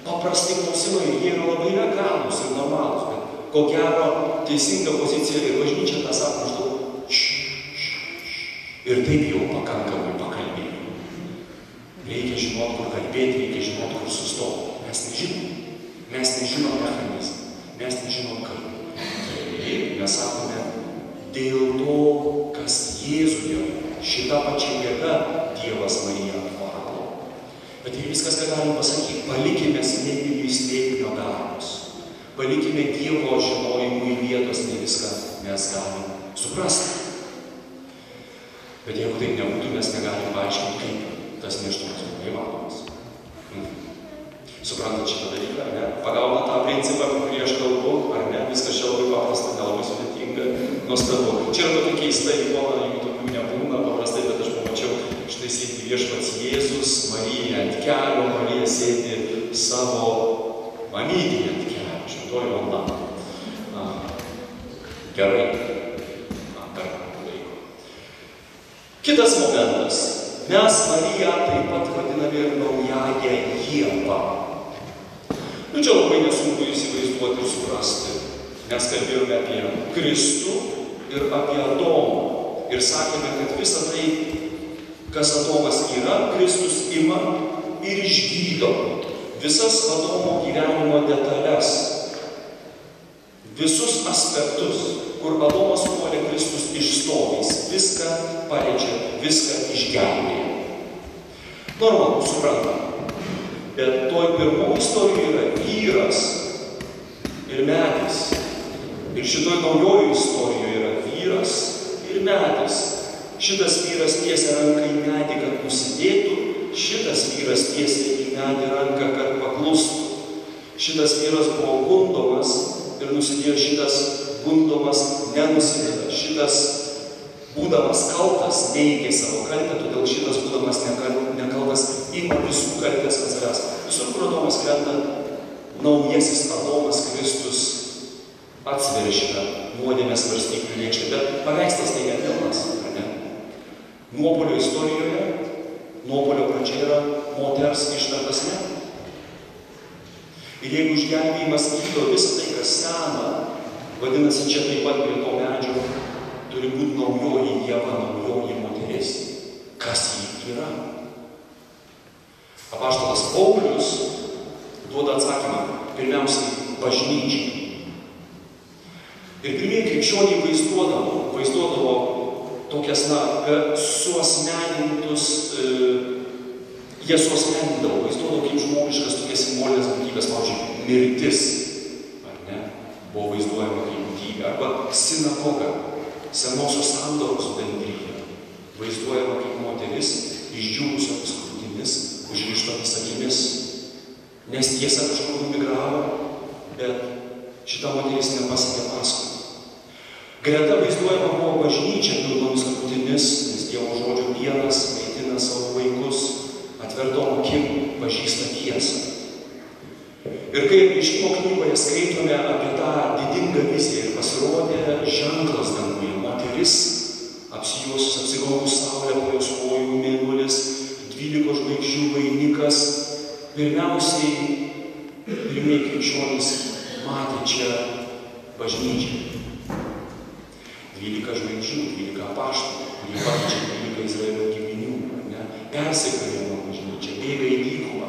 Speaker 1: paprasti klausimai, jie yra labai legalūs ir normalūs, bet ko gero teisinga pozicija ir bažnyčia tą sako maždaug ir taip jau pakankamai pakalbėjau. Reikia žinoti, kur kalbėti, reikia žinoti, kur sustoti. Mes nežinom mechanizmą, mes nežinom kaip. Taip, mes sakome, dėl to, kas Jėzuje, šitą pačią jėgą Dievas Mariją apvalo. Bet ir viskas, ką galim pasakyti, palikime slėpinio darbus. Palikime Dievo žinojimui vietos, ne viską mes galim suprasti. Bet jeigu taip nebūtų, mes negalim paaiškinti, kaip tas nėštumas buvo įmanomas. Suprantat šitą dalyką, ar ne? Pagauna tą principą, apie kurį aš kalbu, ar ne? Viskas čia labai paprasta, nelabai sudėtinga, nuostabu. Čia yra tokia keista ikona, jeigu tokių nebūna paprastai, bet aš pamačiau, štai sėdi Viešpats Jėzus, Marija ant kelio, Marija sėdi savo mamytį ant kelio, šventoji Ona. Gerai. Per laiko. Kitas momentas. Mes Mariją taip pat vadiname ir naująją Ievą. Čia labai nesunku įsivaizduoti ir suprasti. Mes kalbėjome apie Kristų ir apie Adomą. Ir sakėme, kad visa tai, kas Adomas yra, Kristus ima ir išgydo. Visas Adomo gyvenimo detalės. Visus aspektus, kur Adomas puolė, Kristus išstovys, viską paliečia, viską išgelbėja. Normalu, suprantama. Bet toj pirmoji istorijoje yra vyras ir medis. Ir šitoj naujojo istorijoje yra vyras ir medis. Šitas vyras tiesia ranką į medį, kad nusidėtų, šitas vyras tiesia į medį ranką, kad paklustų. Šitas vyras buvo gundomas ir nusidėjo, šitas gundomas nenusidėjo. Šitas, būdamas kaltas, neigė savo kaltę, todėl šitas, būdamas nekaltas, ima visų kaltės ant savęs. Visur, kur Adomas krenta, naujasis Adomas Kristus atsveria šitą nuodėmės svarstyklių lėkštę. Bet paveikslas tai nepilnas, ar ne? Nuopuolio istorijoje, nuopuolio pradžia yra moters ištartas ne. Ir jeigu išgelbėjimas gydo visą tai, kas sena, vadinasi, čia taip pat prie to medžio turi būti naujoji Ieva, naujoji moteris. Kas ji yra? Apaštalas Paulius duoda atsakymą, pirmiausiai, bažnyčiai. Ir pirmieji krikščioniai vaizduodavo tokias, suasmenintus, jie suasmenindavo, vaizduodavo kaip žmogiškas tokias simbolinės būtybės, pavyzdžiui, mirtis, ar ne, buvo vaizduojama kaip būtybė, arba sinagoga, senosios sandoros bendryje, vaizduojama kaip moteris, išdžiūvusiomis krūtimis, užrištomis akimis, nes tiesa kažkur numigravo, bet šita moteris nepasakė paskui. Greta vaizduojama buvo bažnyčia pilnomis krūtimis, nes Dievo žodžio pienas maitina savo vaikus, atvertom akim pažįsta tiesą. Ir kai Apreiškimo knygoje skaitome apie tą didingą viziją ir pasirodė ženklas danguje, moteris, apsijuosus apsigaubus saulę po jos kojų, mėnulis, 12 žvaigždžių vainikas. Pirmiausiai, pirmieji krikščionys matė čia bažnyčią. 12 žvaigždžių, 12 apaštalų, kurie pakeičia 12 Izraelio giminių, persekiojama bažnyčia, bėga į dykumą,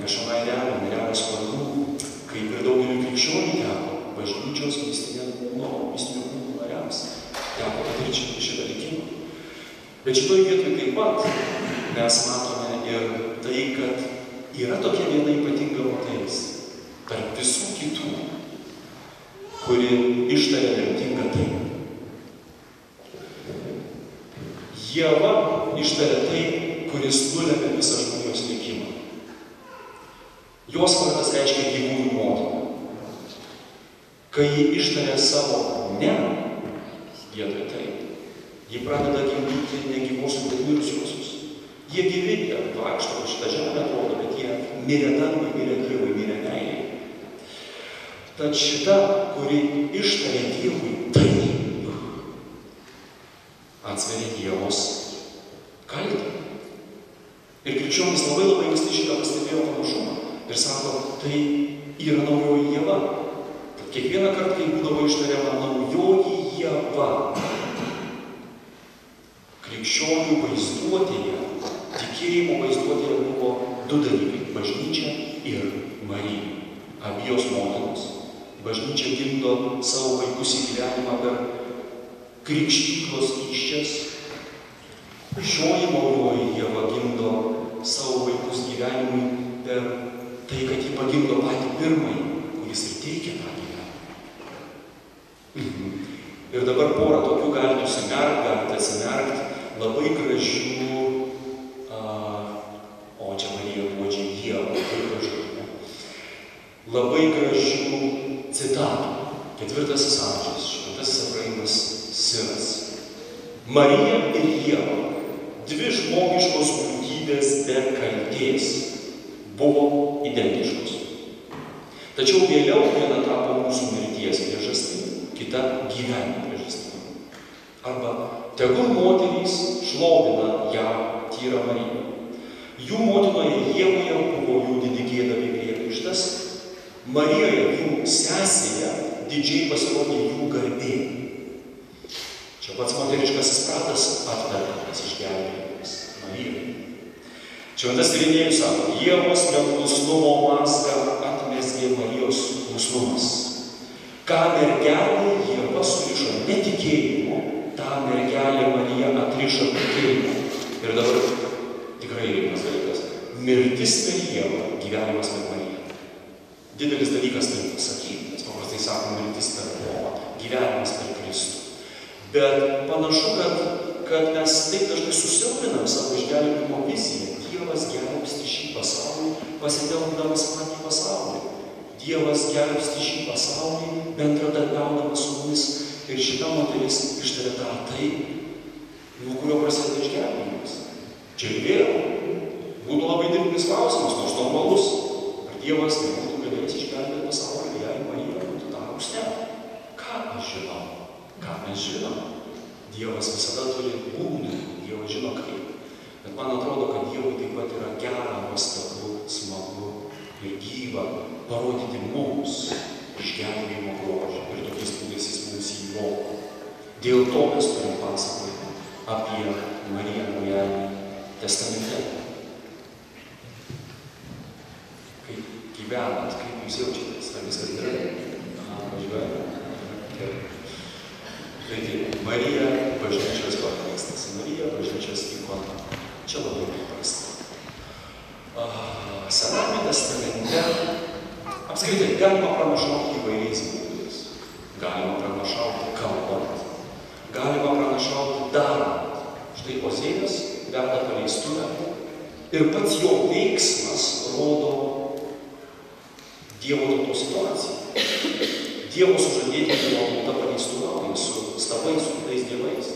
Speaker 1: nešama į nerealią sparnų, kaip ir daugeliu krikščionių teko, bažnyčios mistinių kūnų nariams teko patirti šitą likimą. Bet šitoj vietoj taip pat mes matome ir tai, kad yra tokia viena ypatinga moteris tarp visų kitų, kuri ištaria lemtingą taip. Ieva ištaria tai, kuris nulemia visą žmonijos likimą. Jos vardas reiškia gyvųjų motina. Kai ji ištaria savo ne, vietoj taip, ji pradeda gimdyti negyvosius, bet mirusiuosius. Jie gyvi, jie vaikšto šitą žemę, atrodo, bet jie mirė dangui, mirė Dievui, mirė meilei. Tad šita, kuri ištaria Dievui taip, atsveria Dievos kaltę. Ir krikščionys labai anksti šitą pastebėjo panašumą. Ir sako, tai yra naujoji Ieva. Tad kiekvieną kartą, kai būdavo ištariama naujoji Ieva, krikščionių vaizduotėje, tikėjimo vaizduotėje buvo du dalykai – bažnyčia ir Marija. Abijos motinos. Bažnyčia gimdo savo vaikus į gyvenimą per krikštyklos įščias. Šioji naujoji Ieva gimdo savo vaikus gyvenimui per tai, kad ji pagimdo patį pirmąjį, kuris ir teikia tą gyvenimą. Ir dabar porą tokių galite atsimerkti, labai gražių, čia Marija Bodžia Ieva, labai gražių, labai gražių citatų. 4 amžius, Šventasis Efraimas Siras. Marija ir Ieva, dvi žmogiškos būtybės be kaltės, buvo identiškos. Tačiau vėliau viena tapo mūsų mirties priežastimi, kita gyvenimo priežastimi. Arba tegul moterys šlovina ją tyrą Mariją. Jų motinoje Ievoje buvo jų didi gėda bei priekaištas, Marijoje, jų sesėje, didžiai pasirodė jų garbė. Čia pats moteriškasis pradas atperkamas išgelbėjimas Marijai. Šventas Irenėjus sako, Ievos neklusnumo mazgą atmezgė Marijos klusnumas. Ką mergelė Ieva surišo netikėjimu, tą mergelė Marija atrišo tikėjimu. Ir dabar tikrai rimtas dalykas. Mirtis per Ievą, gyvenimas per Mariją. Didelis dalykas tai pasakyti, nes paprastai sakome mirtis per Dievą, gyvenimas per Kristų. Bet panašu, kad mes taip dažnai susiaurinam savo išgelbėjimo viziją. Dievas gelbsti šį pasaulį, pasitelkdamas patį pasaulį. Dievas gelbsti šį pasaulį, bendradarbiaudamas su mumis. Ir šita moteris ištarė tą tai, nuo kurio prasideda išgelbėjimas. Čia ir vėl būtų labai didelis klausimas, nors normalus. Ar Dievas nebūtų galėjęs išgelbėti pasaulį, jei Marija būtų darus ne? Ką mes žinom? Ką mes žinom? Dievas visada turi būdų, Dievas žino kaip. Bet man atrodo, kad Dievui taip pat yra gera, nuostabu, smagu ir gyva parodyti mums išgelbėjimo grožį. Ir tokiais būdais jis mums įmoko. Dėl to mes turim pasakoti apie Mariją Naujajame Testamente. Kaip gyvenat, kaip jūs jaučiatės, ar viskas gerai? Važiuojame? Taigi, Marija bažnyčios kontekstas. Marija bažnyčios ikona. Čia labai paprasta. Sename Testamente apskritai galima pranašauti įvairiais būdais. Galima pranašauti kalbant, galima pranašauti darant. Štai Ozėjas veda paleistuvę ir pats jo veiksmas rodo Dievo tautos situaciją. Dievo sužadėtinė tauta paleistuvauja su stabais, su kitais dievais.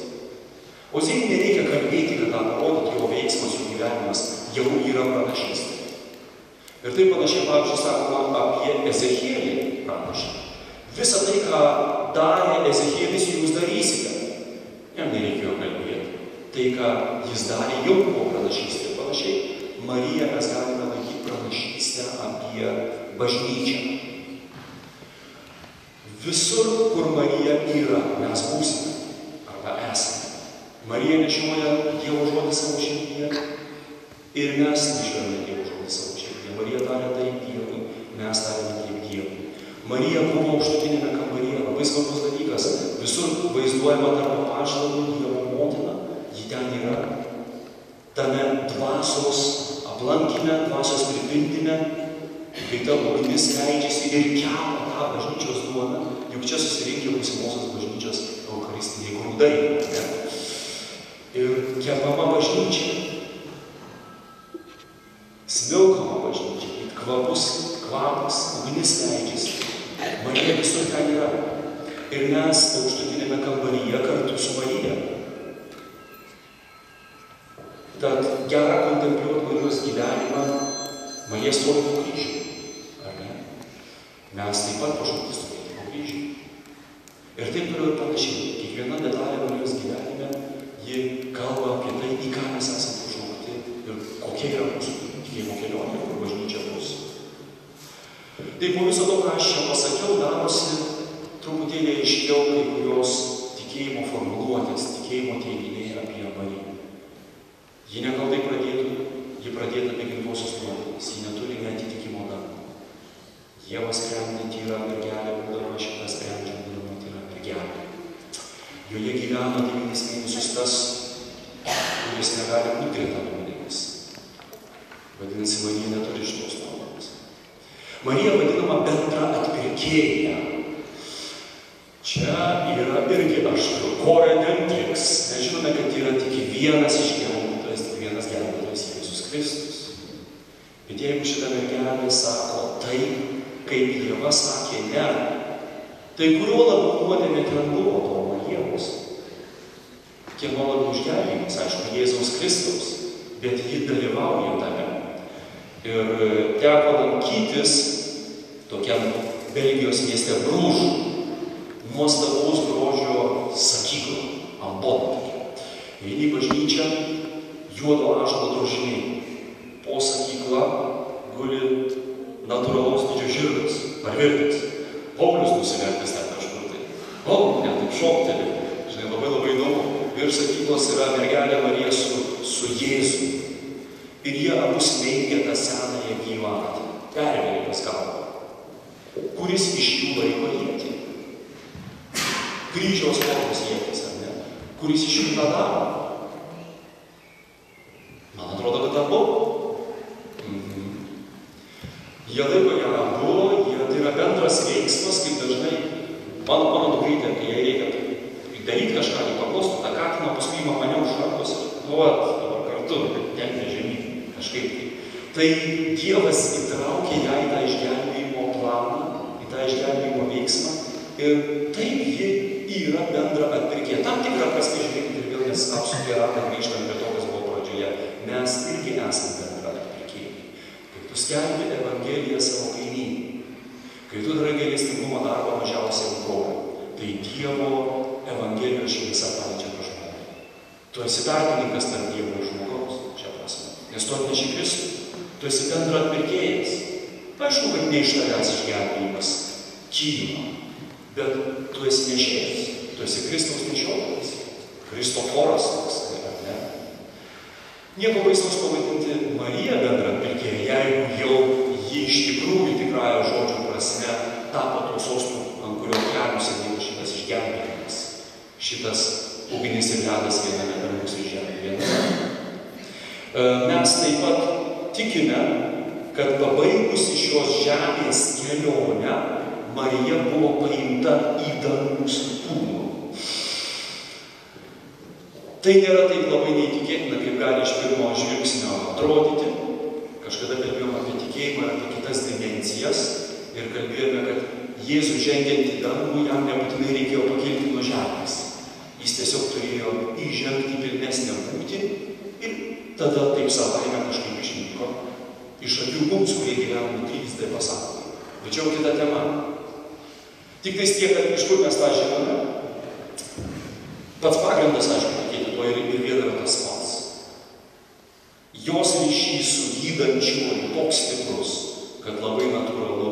Speaker 1: Ozėjui nereikia kalbėti, kad tą parodyti jo veiksmas, jo gyvenimas jau yra pranašystė. Ir taip panašiai, pavyzdžiui, sakoma apie Ezechielį pranašą. Visą tai, ką darė Ezechielis, jūs darysite. Jam nereikėjo kalbėti. Tai, ką jis darė, jau buvo pranašystė. Panašiai, Mariją mes galime laikyti pranašystę apie bažnyčią. Visur, kur Marija yra, mes būsime arba esame. Marija nešioja Dievo žodį savo širdyje ir mes nešiojame Dievo žodį savo širdyje. Marija darė taip Dievui, mes darėme taip Dievui. Marija buvo aukštutinėme kambaryje, labai svarbus dalykas. Visur vaizduojama tarp apaštalų Dievo motina, ji ten yra. Tame dvasios aplankime, dvasios pripildime, kai ta ugnis leidžiasi ir kepa tą bažnyčios duoną, juk čia susirinkę būsimosios bažnyčios eucharistiniai grūdai. Ir kepama bažnyčia, smilkoma bažnyčia, it kvapas, ugnis leidžiasi. Marija visur ten yra. Ir mes aukštutinėme kambaryje kartu su Marija. Tad gera kontempliuoti Marijos gyvenimą, Marija stovi po kryžių, ar ne? Mes taip pat pašaukti stovėti po kryžių. Ir taip toliau ir panašiai. Kiekviena detalė Marijos gyvenime, ji kalba apie tai, į ką mes esame pašaukti ir kokia yra mūsų tikėjimo kelionė, kur bažnyčia bus. Tai po viso to, ką aš čia pasakiau, darosi truputėlį aiškiau kai kurios tikėjimo formuluotės, tikėjimo teiginiai apie Mariją. Ji nekaltai ji pradėta be gimtosios nuodėmės, ji neturi neatitikimo darbų. Ieva sprendė tyra mergelė, būdama šitą sprendžia, būdama tyra mergelė. Joje gyveno 9 mėnesius tas, kuris negali būti greta nuodėmės. Vadinasi, Marija neturi šitos nuodėmės. Marija vadinama bendra atpirkėja. Čia yra irgi aštru. Koredentrix. Mes žinome, kad yra tik vienas išgelbėtojas, tik vienas gelbėtojas Jėzus Kristus. Bet jeigu šitą mergelė sako taip, kaip Dieva sakė ne, tai kurio labiau nuodėmė ten buvo to Marijos? Kieno labiau išgelbėjimas, aišku, Jėzaus Kristaus, bet ji dalyvauja tame. Ir teko lankytis tokiam Belgijos mieste Bružų nuostabaus grožio sakyklą, amboną. Eini į bažnyčią, juodo ąžuolo drožiniai. Po sakykla guli natūralaus dydžio žirgas, parvirtęs. Paulius nusivertęs ten kažkur tai. O, net taip šokteli. Žinai, labai įdomu. Virš sakyklos yra mergelė Marija su Jėzu. Ir jie abu smeigia tą senąją gyvatę. Pervėlikas kalba. Kuris iš jų laiko ietį? Kryžiaus formos ietis, ar ne? Kuris iš jų tą daro? Man atrodo, kad abu. Jie laiko ją abu, tai yra bendras veiksmas, kaip dažnai mano dukrytė, kai jai reikia daryti kažką, kai paklostų tą katiną, paskui ima mane už rankos ir dabar kartu, tempia žemyn, kažkaip tai. Tai Dievas įtraukė ją į tą išgelbėjimo planą, į tą išgelbėjimo veiksmą ir taip ji yra bendra atpirkėja. Tam tikrą prasme, žiūrėkite, ir vėl nes apsukė ratą grįžtant prie to, kas buvo pradžioje. Mes irgi esame bendra atpirkėjai. Kai tu skelbi Evangeliją savo kaimynui, kai tu darai gailestingumo darbą mažiausiam broliui, tai Dievo Evangelijos šviesa paliečia tą žmogų. Tu esi tarpininkas tarp Dievo ir žmogaus, šią prasme. Nes tu atneši Kristų. Tu esi bendra atpirkėjas. Aišku, kad ne iš tavęs išgelbėjimas kyla, bet tu esi nešėjas. Tu esi Kristaus nešiotojas. Kristoforas toks, ar ne? Nieko baisaus pavadinti Mariją bendra atpirkėja, jeigu jau ji iš tikrųjų tikrąją žodžio prasme tapo tuo sostu, ant kurio kelių sėdėjo šitas išgelbėjimas. Šitas ugnis ir ledas viename dangus ir žemė viename. Mes taip pat tikime, kad pabaigusi šios žemės kelionę, Marija buvo paimta į dangus kūną. Tai nėra taip labai neįtikėtina, kaip gali iš pirmo žvilgsnio atrodyti. Kažkada kalbėjome apie tikėjimą ir apie kitas dimensijas ir kalbėjome, kad Jėzus žengiant į dangų, jam nebūtinai reikėjo pakilti nuo žemės. Jis tiesiog turėjo įžengti pilnesnę būtį ir tada taip savaime kažkaip išnyko iš akių mums, kurie gyvename 3D pasaulyje. Bet čia jau kita tema. Tik tais tiek, kad iš kur mes tą žinome, pats pagrindas, aišku, pakėti to ir vėl yra tas pats. Jos ryšys su gydančiuoju toks stiprus, kad labai natūralu,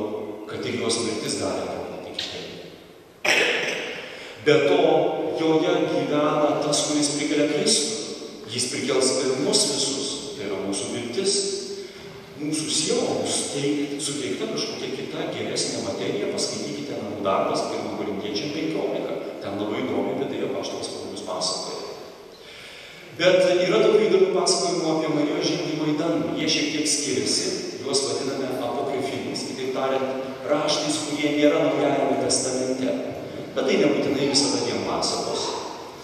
Speaker 1: kad ir jos mirtis gali atrodyti kitaip. Be to, joje gyvena tas, kuris prikelia Kristų. Jis prikels ir mus visus, tai yra mūsų viltis, mūsų sielos suteikta kažkokia kita geresnė materija. Paskaitykite namų darbas 1 Korintiečiam 15, ten labai įdomi apie tai apaštalas Paulius pasakoja. Bet yra daug įdomių pasakojimų apie Marijos žengimą į dangų. Jie šiek tiek skiriasi, juos vadiname apokrifiniais, kitaip tariant, raštais, kurie nėra Naujajame testamente. Bet tai nebūtinai visada vien pasakos.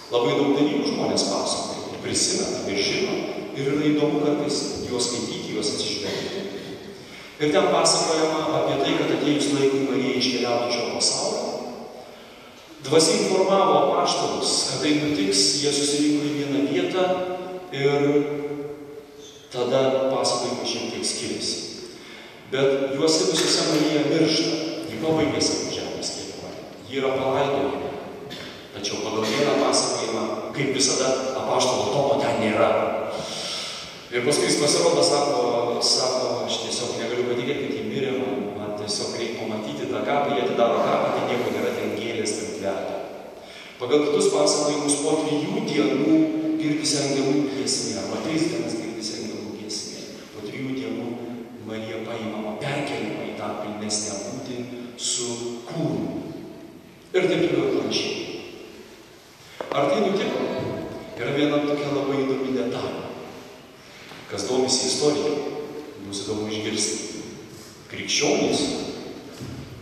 Speaker 1: Labai daug dalykų žmonės pasakoja, prisimena ir žino, ir yra įdomu kartais juos skaityti, juos atsižvelgti. Ir ten pasakojama apie tai, kad atėjus laikui Marijai iškeliauti šio pasaulio. Dvasia informavo apaštalus, kad tai nutiks, jie susirinko į vieną vietą ir tada pasakojimai šiek tiek skiriasi. Bet juose visuose Marija miršta, ji pabaigė savo žemės kelionę. Ji yra palaidojama. Tačiau pagal vieną pasakojimą, kaip visada, apaštalo Tomo ten nėra. Ir paskui jis pasirodo, sako, aš tiesiog negaliu patikėti, kad jį mirė, man tiesiog reikia pamatyti tą kapą, jie atidaro kapą, tai nieko nėra, ten gėlės, ten kvepia. Pagal kitus pasakojimus po 3 dienų girdisi angelų giesmė, arba 3 dienas girdisi angelų giesmė. Po 3 dienų Marija paimama, perkeliama į tą pilnesnę būtį su kūnu. Ir taip toliau panašiai. Ar tai nutiko? Yra viena tokia labai įdomi detalė. Kas domisi istorija, bus įdomu išgirsti. Krikščionys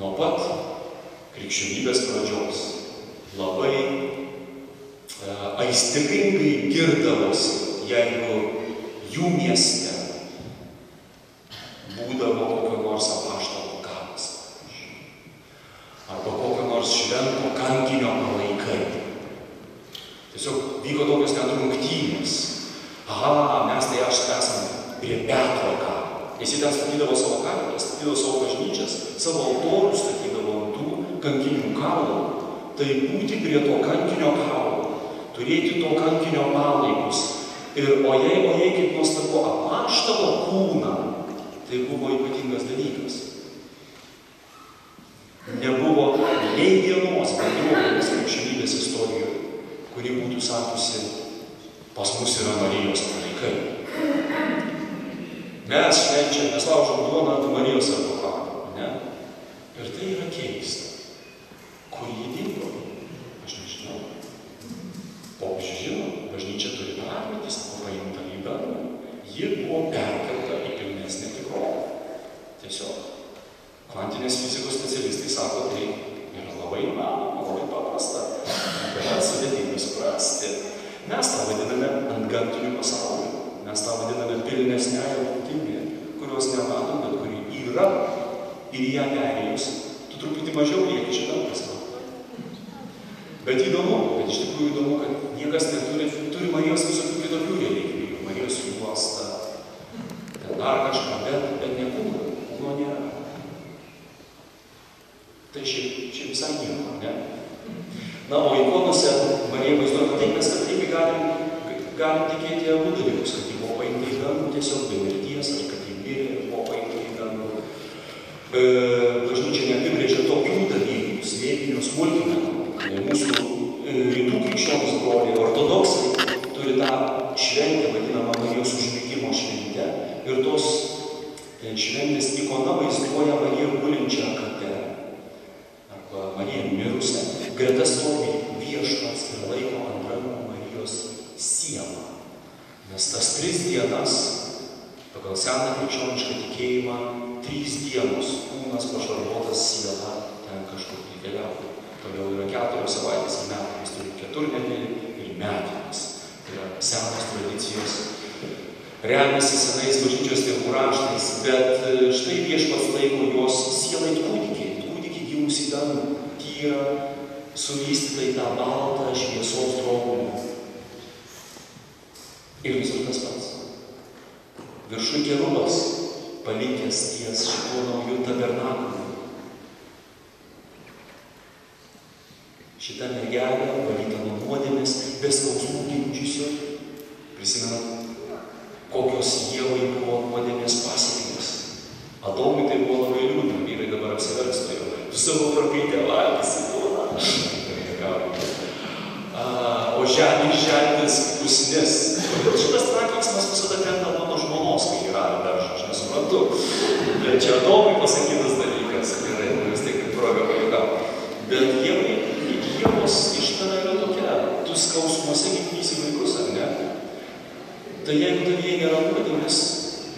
Speaker 1: nuo pat krikščionybės pradžios labai aistringai girdavosi, jeigu jų mieste būdavo kokio nors apaštalo kapas, arba kokio nors švento kankinio palaikai. Tiesiog vyko tokios net rungtynės. Aha, mes tai esame prie Petro kapo. Nes jie ten statydavo savo kapines, statydavo savo bažnyčias, savo altorius statydavo ant tų kankinių kaulų. tai būti prie to kankinio kaulo, turėti to kankinio palaikus. O jei kaip nuostabu apaštalo kūną, tai buvo ypatingas dalykas. Nebuvo nei vienos bendruomenės krikščionybės istorijoje, kuri būtų sakusi, pas mus yra Marijos palaikai. Mes švenčiam, mes laužom duoną ant Marijos sarkofago, ne? Ir tai yra keista. Kur jį dingo? Aš nežinau. Popiežius žino, bažnyčia turi permatys, paimta į dangų. Ji buvo perkelta į pilnesnę tikrovę. Tiesiog. Kvantinės fizikos specialistai sako, tai yra labai įmanoma, labai paprasta, bet sudėtinga suprasti. Mes tą vadiname antgamtiniu pasauliu, mes tą vadiname pilnesniąją būtybę, kurios nematom, bet kuri yra ir ją perėjus. Tu truputį mažiau lieki šitam pasauliu. Bet įdomu, bet iš tikrųjų įdomu, kad niekas neturi Marijos visokių kitokių religijų, Marijos juostą, dar kažką, bet nekūno nėra. Tai šiaip visai nieko, ne? Na, o ikonose Marija vaizduoja, taip mes katalikai galim tikėti abu dalykus, kad ji buvo paimta į dangų tiesiog be mirties, ar kad ji mirė ir buvo paimta į dangų. Bažnyčia neapibrėžia tokių dalykų, slėpinių smulkinimų. Mūsų rytų krikščionys broliai ortodoksai turi tą šventę, vadinamą Marijos užmigimo šventę, ir tos šventės ikona vaizduoja Mariją gulinčią kape, arba Mariją mirusią. Greta stovi Viešpats ir laiko ant rankų Marijos sielą. Nes tas 3 dienas, pagal seną krikščionišką tikėjimą, 3 dienos kūnas pašarvotas, siela ten kažkur tai keliauja. Toliau yra 4 savaitės į metą, mes turime keturnedėlį ir metinis. Tai yra senos tradicijos. Remiasi senais bažnyčios tėvų raštais, bet štai Viešpats laiko jos sielai kūdikį gimusį dangų, tyrą, suvystytą į tą baltą šviesos drobulę. Ir visur tas pats. Viršui kerubas, palinkęs ties šituo nauju tabernakulu. Šita mergelė, valyta nuo nuodėmės, be skausmų gimdžiusio. Prisimenat, kokios Ievai buvo nuodėmės pasekmės. Adomui tai buvo labai liūdna, vyrai dabar apsiversta jau. Tu savo prakaitę valgysi duoną. O žemė žemės pusnis. Šitas prakeiksmas visada krenta mano žmonos, kai yra daržą, aš nesuprantu. Bet čia Adomui pasakytas dalykas, gerai, vis tiek kaip proga palikau. Bet Ievos ištara yra tokia, tu skausmuose gimdysi vaikus, ar ne? Tai jeigu tavyje nėra nuodėmės,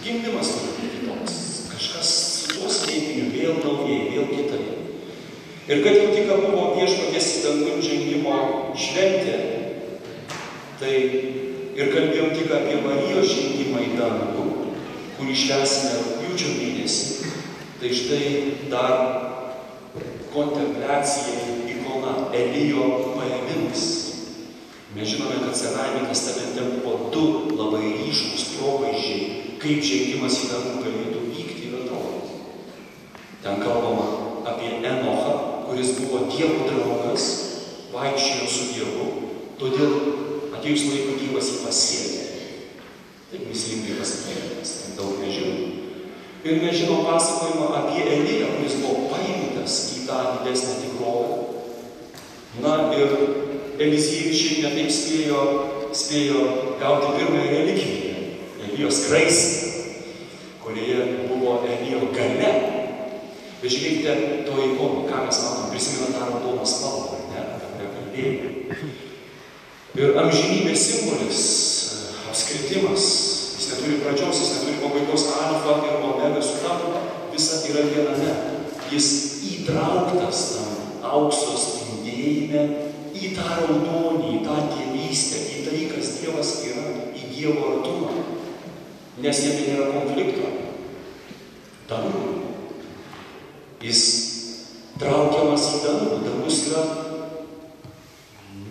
Speaker 1: gimdymas turi būti toks. Kažkas su tuo slėpiniu vėl naujai, vėl kitai. Ir kad jau tik buvo Viešpaties į dangų žengimo šventė, tai ir kalbėjom tik apie Marijos žengimą į dangų, kurį švęsime rugpjūčio mėnesį. Tai štai dar kontempliacija, ikona, Elijo paėmimas. Mes žinome, kad Senajame testamente buvo 2 labai ryškūs provaizdžiai, kaip žengimas į dangų galėtų vykti ir atrodyti. Ten kalbama apie Enochą, kuris buvo Dievo draugas, vaikščiojo su Dievu, todėl atėjus laiku Dievas jį pasiekė. Taip mįslingai pasakė, mes daug nežinom. Ir mes žinom pasakojimą apie Eliją, kuris buvo paimtas į tą didesnę tikrovę. Na ir Eliziejus šiaip netaip spėjo gauti pirmąją relikviją, Elijos kraistę, kurioje buvo Elijo gale. Bet žiūrėkite to ikono, ką mes matom, prisimenant tą raudoną spalvą, ne, apie kurią kalbėjome. Ir amžinybės simbolis, apskritimas, jis neturi pradžios, jis neturi pabaigos, alfa ir omega suprantama, visa yra viename. Jis įtrauktas tam aukso spindėjime į tą raudonį, į tą dievystę, į tai, kas Dievas yra, į Dievo artumą. Nes jame nėra konflikto. Dangų. Jis traukiamas į dangų. Dangus yra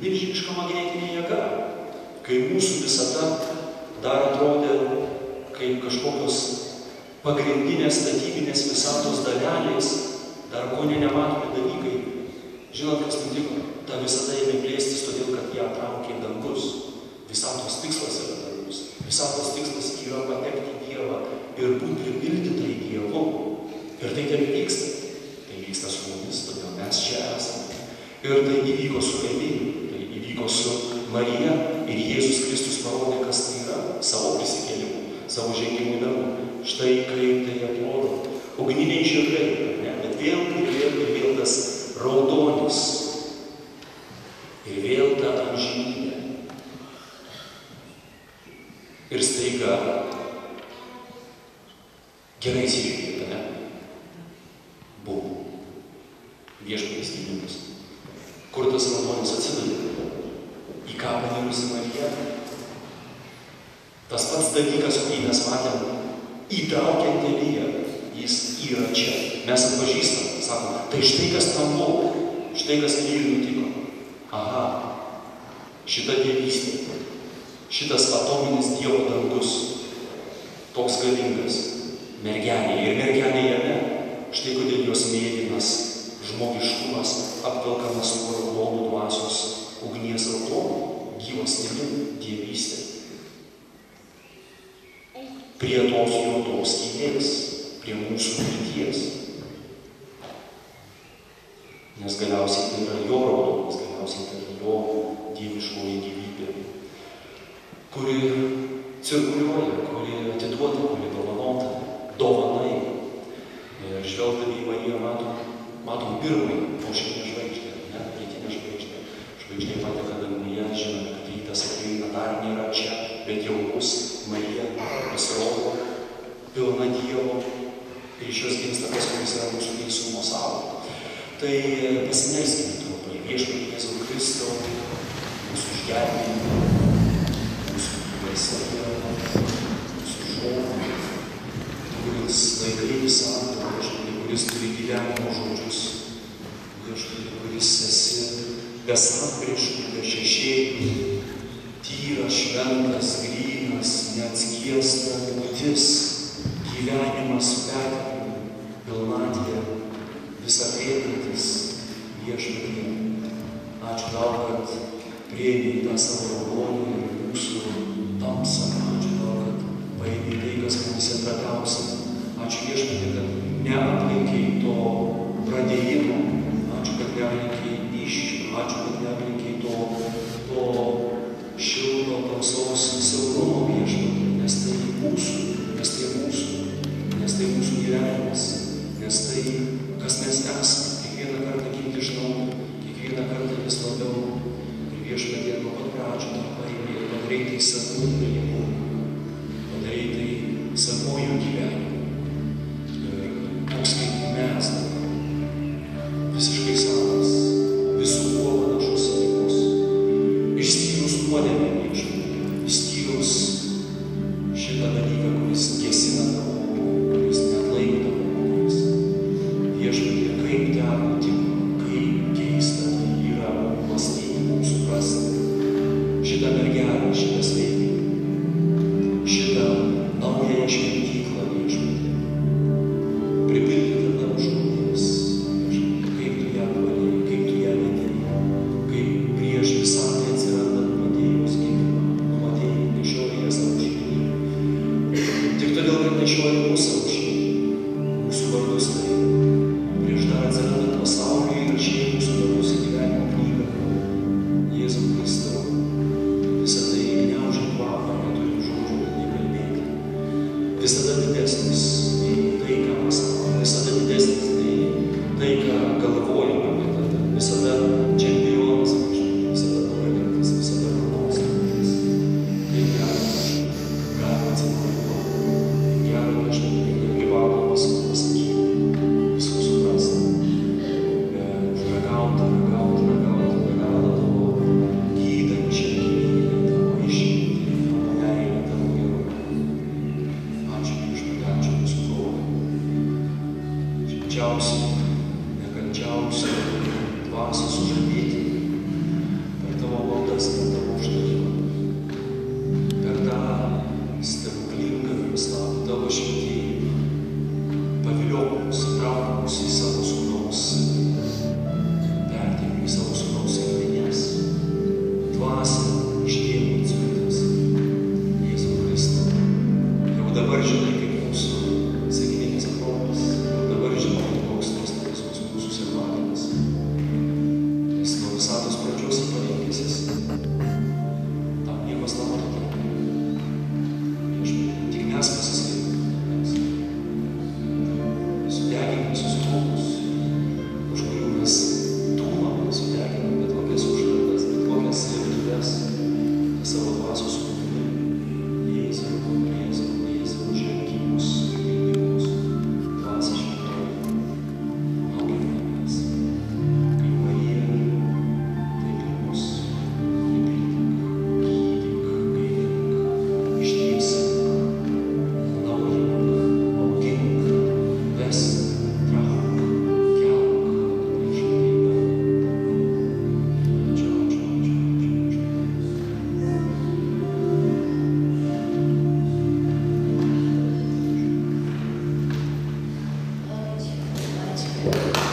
Speaker 1: milžiniška magnetinė jėga. Kai mūsų visata dar atrodė kaip kažkokios pagrindinės statybinės visatos dalelės, dar ko nematomi dalykai, Žinot, kas nutiko? Ta visada ėmė plėstis, todėl kad ją traukė dangus. Visatos tikslas yra dangus. Visatos tikslas yra patekti į Dievą ir būti pripildytai Dievu. Ir tai vyksta. Tai vyksta su mumis, todėl mes čia esame. Ir tai įvyko su Eliju, tai įvyko su Marija. Ir Jėzus Kristus parodė, kas tai yra, savo prisikėlimu, savo žengimu į dangų. Štai kaip tai atrodo. Ugniniai žirgai, ne? Bet vėl tas raudonis. Ir vėl ta amžinybė. Ir staiga gerai įsižiūrėta, ne? Buvo. Viešpaties gimimas. Kur tas raudonis atsidavė? Į ką panirusi Marija? Tas pats dalykas, kurį mes matėm, įtraukiant Eliją, jis yra čia. Mes atpažįstam, sakom, tai štai kas tam buvo, štai kas Elijui nutiko. Aha, šita dievystė, šitas atominis Dievo dangus, toks galingas, mergelė ir mergelė jame, štai kodėl jos mėlynas žmogiškumas apvelkamas nuo raudonų dvasios ugnies raudonų, gyvas stebim dievystė. Prie tos juodos skylės, prie mūsų mirties. Nes galiausiai tai yra jo raudonis, galiausiai tai yra jo dieviškoji gyvybė, kuri cirkuliuoja, kuri atiduota, kuri dovanota, dovanai. Ir žvelgdami į Mariją matom pirmąjį aušrinę žvaigždę, ne, rytinę žvaigždę. Žvaigždė pateka danguje, žinome, kad rytas ateina, dar nėra čia, bet jau bus. Marija pasirodo pilna Dievo ir iš jos gimsta tas, kuris yra mūsų teisumo sąvoka. Tai pasimelskime trumpai viešpatį Jėzų Kristų, mūsų išgelbėjimą, mūsų gyvybę, mūsų žodį, kuris laikai santuoką, viešpatį, kuris turi gyvenimo žodžius, viešpatį, kuris esi be sampriešų, be šešėlių, tyras, šventas, grynas, neatskiesta būtis, gyvenimas perteklių, pilnatvė, visaprėpiantis viešpatie. Ačiū tau, kad priėmei tą savo raudonį ir mūsų tamsą. Ačiū tau, kad paėmei tai, kas mums trapiausia. Ačiū viešpatie, kad neaplinkiai to pradėjimo. Ačiū, kad neaplinkiai įščių. Ačiū, kad neaplinkiai to šilto, tamsaus siaurumo viešpatie, nes tai mūsų, nes tai mūsų gyvenimas, nes tai, kas mes esame, kiekvieną kartą gimti iš naujo, kiekvieną kartą vis labiau. Ir viešpatie nuo pat pradžių tą paėmė ir padarai tai savųjų dalykų, padarai tai savųjų gyvenimų. Ir toks kaip mes dabar, visiškai savas, visų kuo panašus į mus. Išskyrus nuodėmę viešpatie, išskyrus šitą dalyką, kuris gesina tavo ugnį, kuris neatlaiko tavo ugnės. Viešpatie, kaip ten nutiko, kaip keista tai yra mąstyti, mums suprasti. Šitą mergelę, šitą slėpinį, šitą naująją šventyklą viešpatie, pripildytą tavo žmonėmis. Viešpatie, kaip tu ją valėjai, kaip tu ją vedėjai, kaip prieš visą tai atsirandant Matėjos gimimą, numatėjai nešioja savo šeimynį. Tik todėl, kad nešioja mūsų šeimynį, mūsų vardus tai prieš dar atsirandant pasaulyje ir šie mūsų darbus į gyvenimo knygą. Jėzau Kristau, visą tai gniaužia kvapą, neturi žodžių, kad nekalbėti. Visada didesnis nei tai, ką mes sakome, visada didesnis nei tai, ką galvojame apie tave. Visada čempionas, visada nugalintis, visada pranokstantis. Kaip gera viešpatie, galima atsipalaiduoti. Kaip gera viešpatie, neprivaloma visko pasakyti, visko suprasti. Bet ragauti tavo gydančią gyvybę, tavo išmintį, tavo meilę, tavo gerumą. Ačiū viešpatie, ačiū mūsų protui. Švenčiausiai, nekančiausiai dvasią sužadėti per tavo maldas, per tavo užtarimą, per tą stebuklingą nuostabų tavo šventėjimą, paviliok mus, įtrauk mus į savo sūnaus perteikimą.
Speaker 2: Ačiū.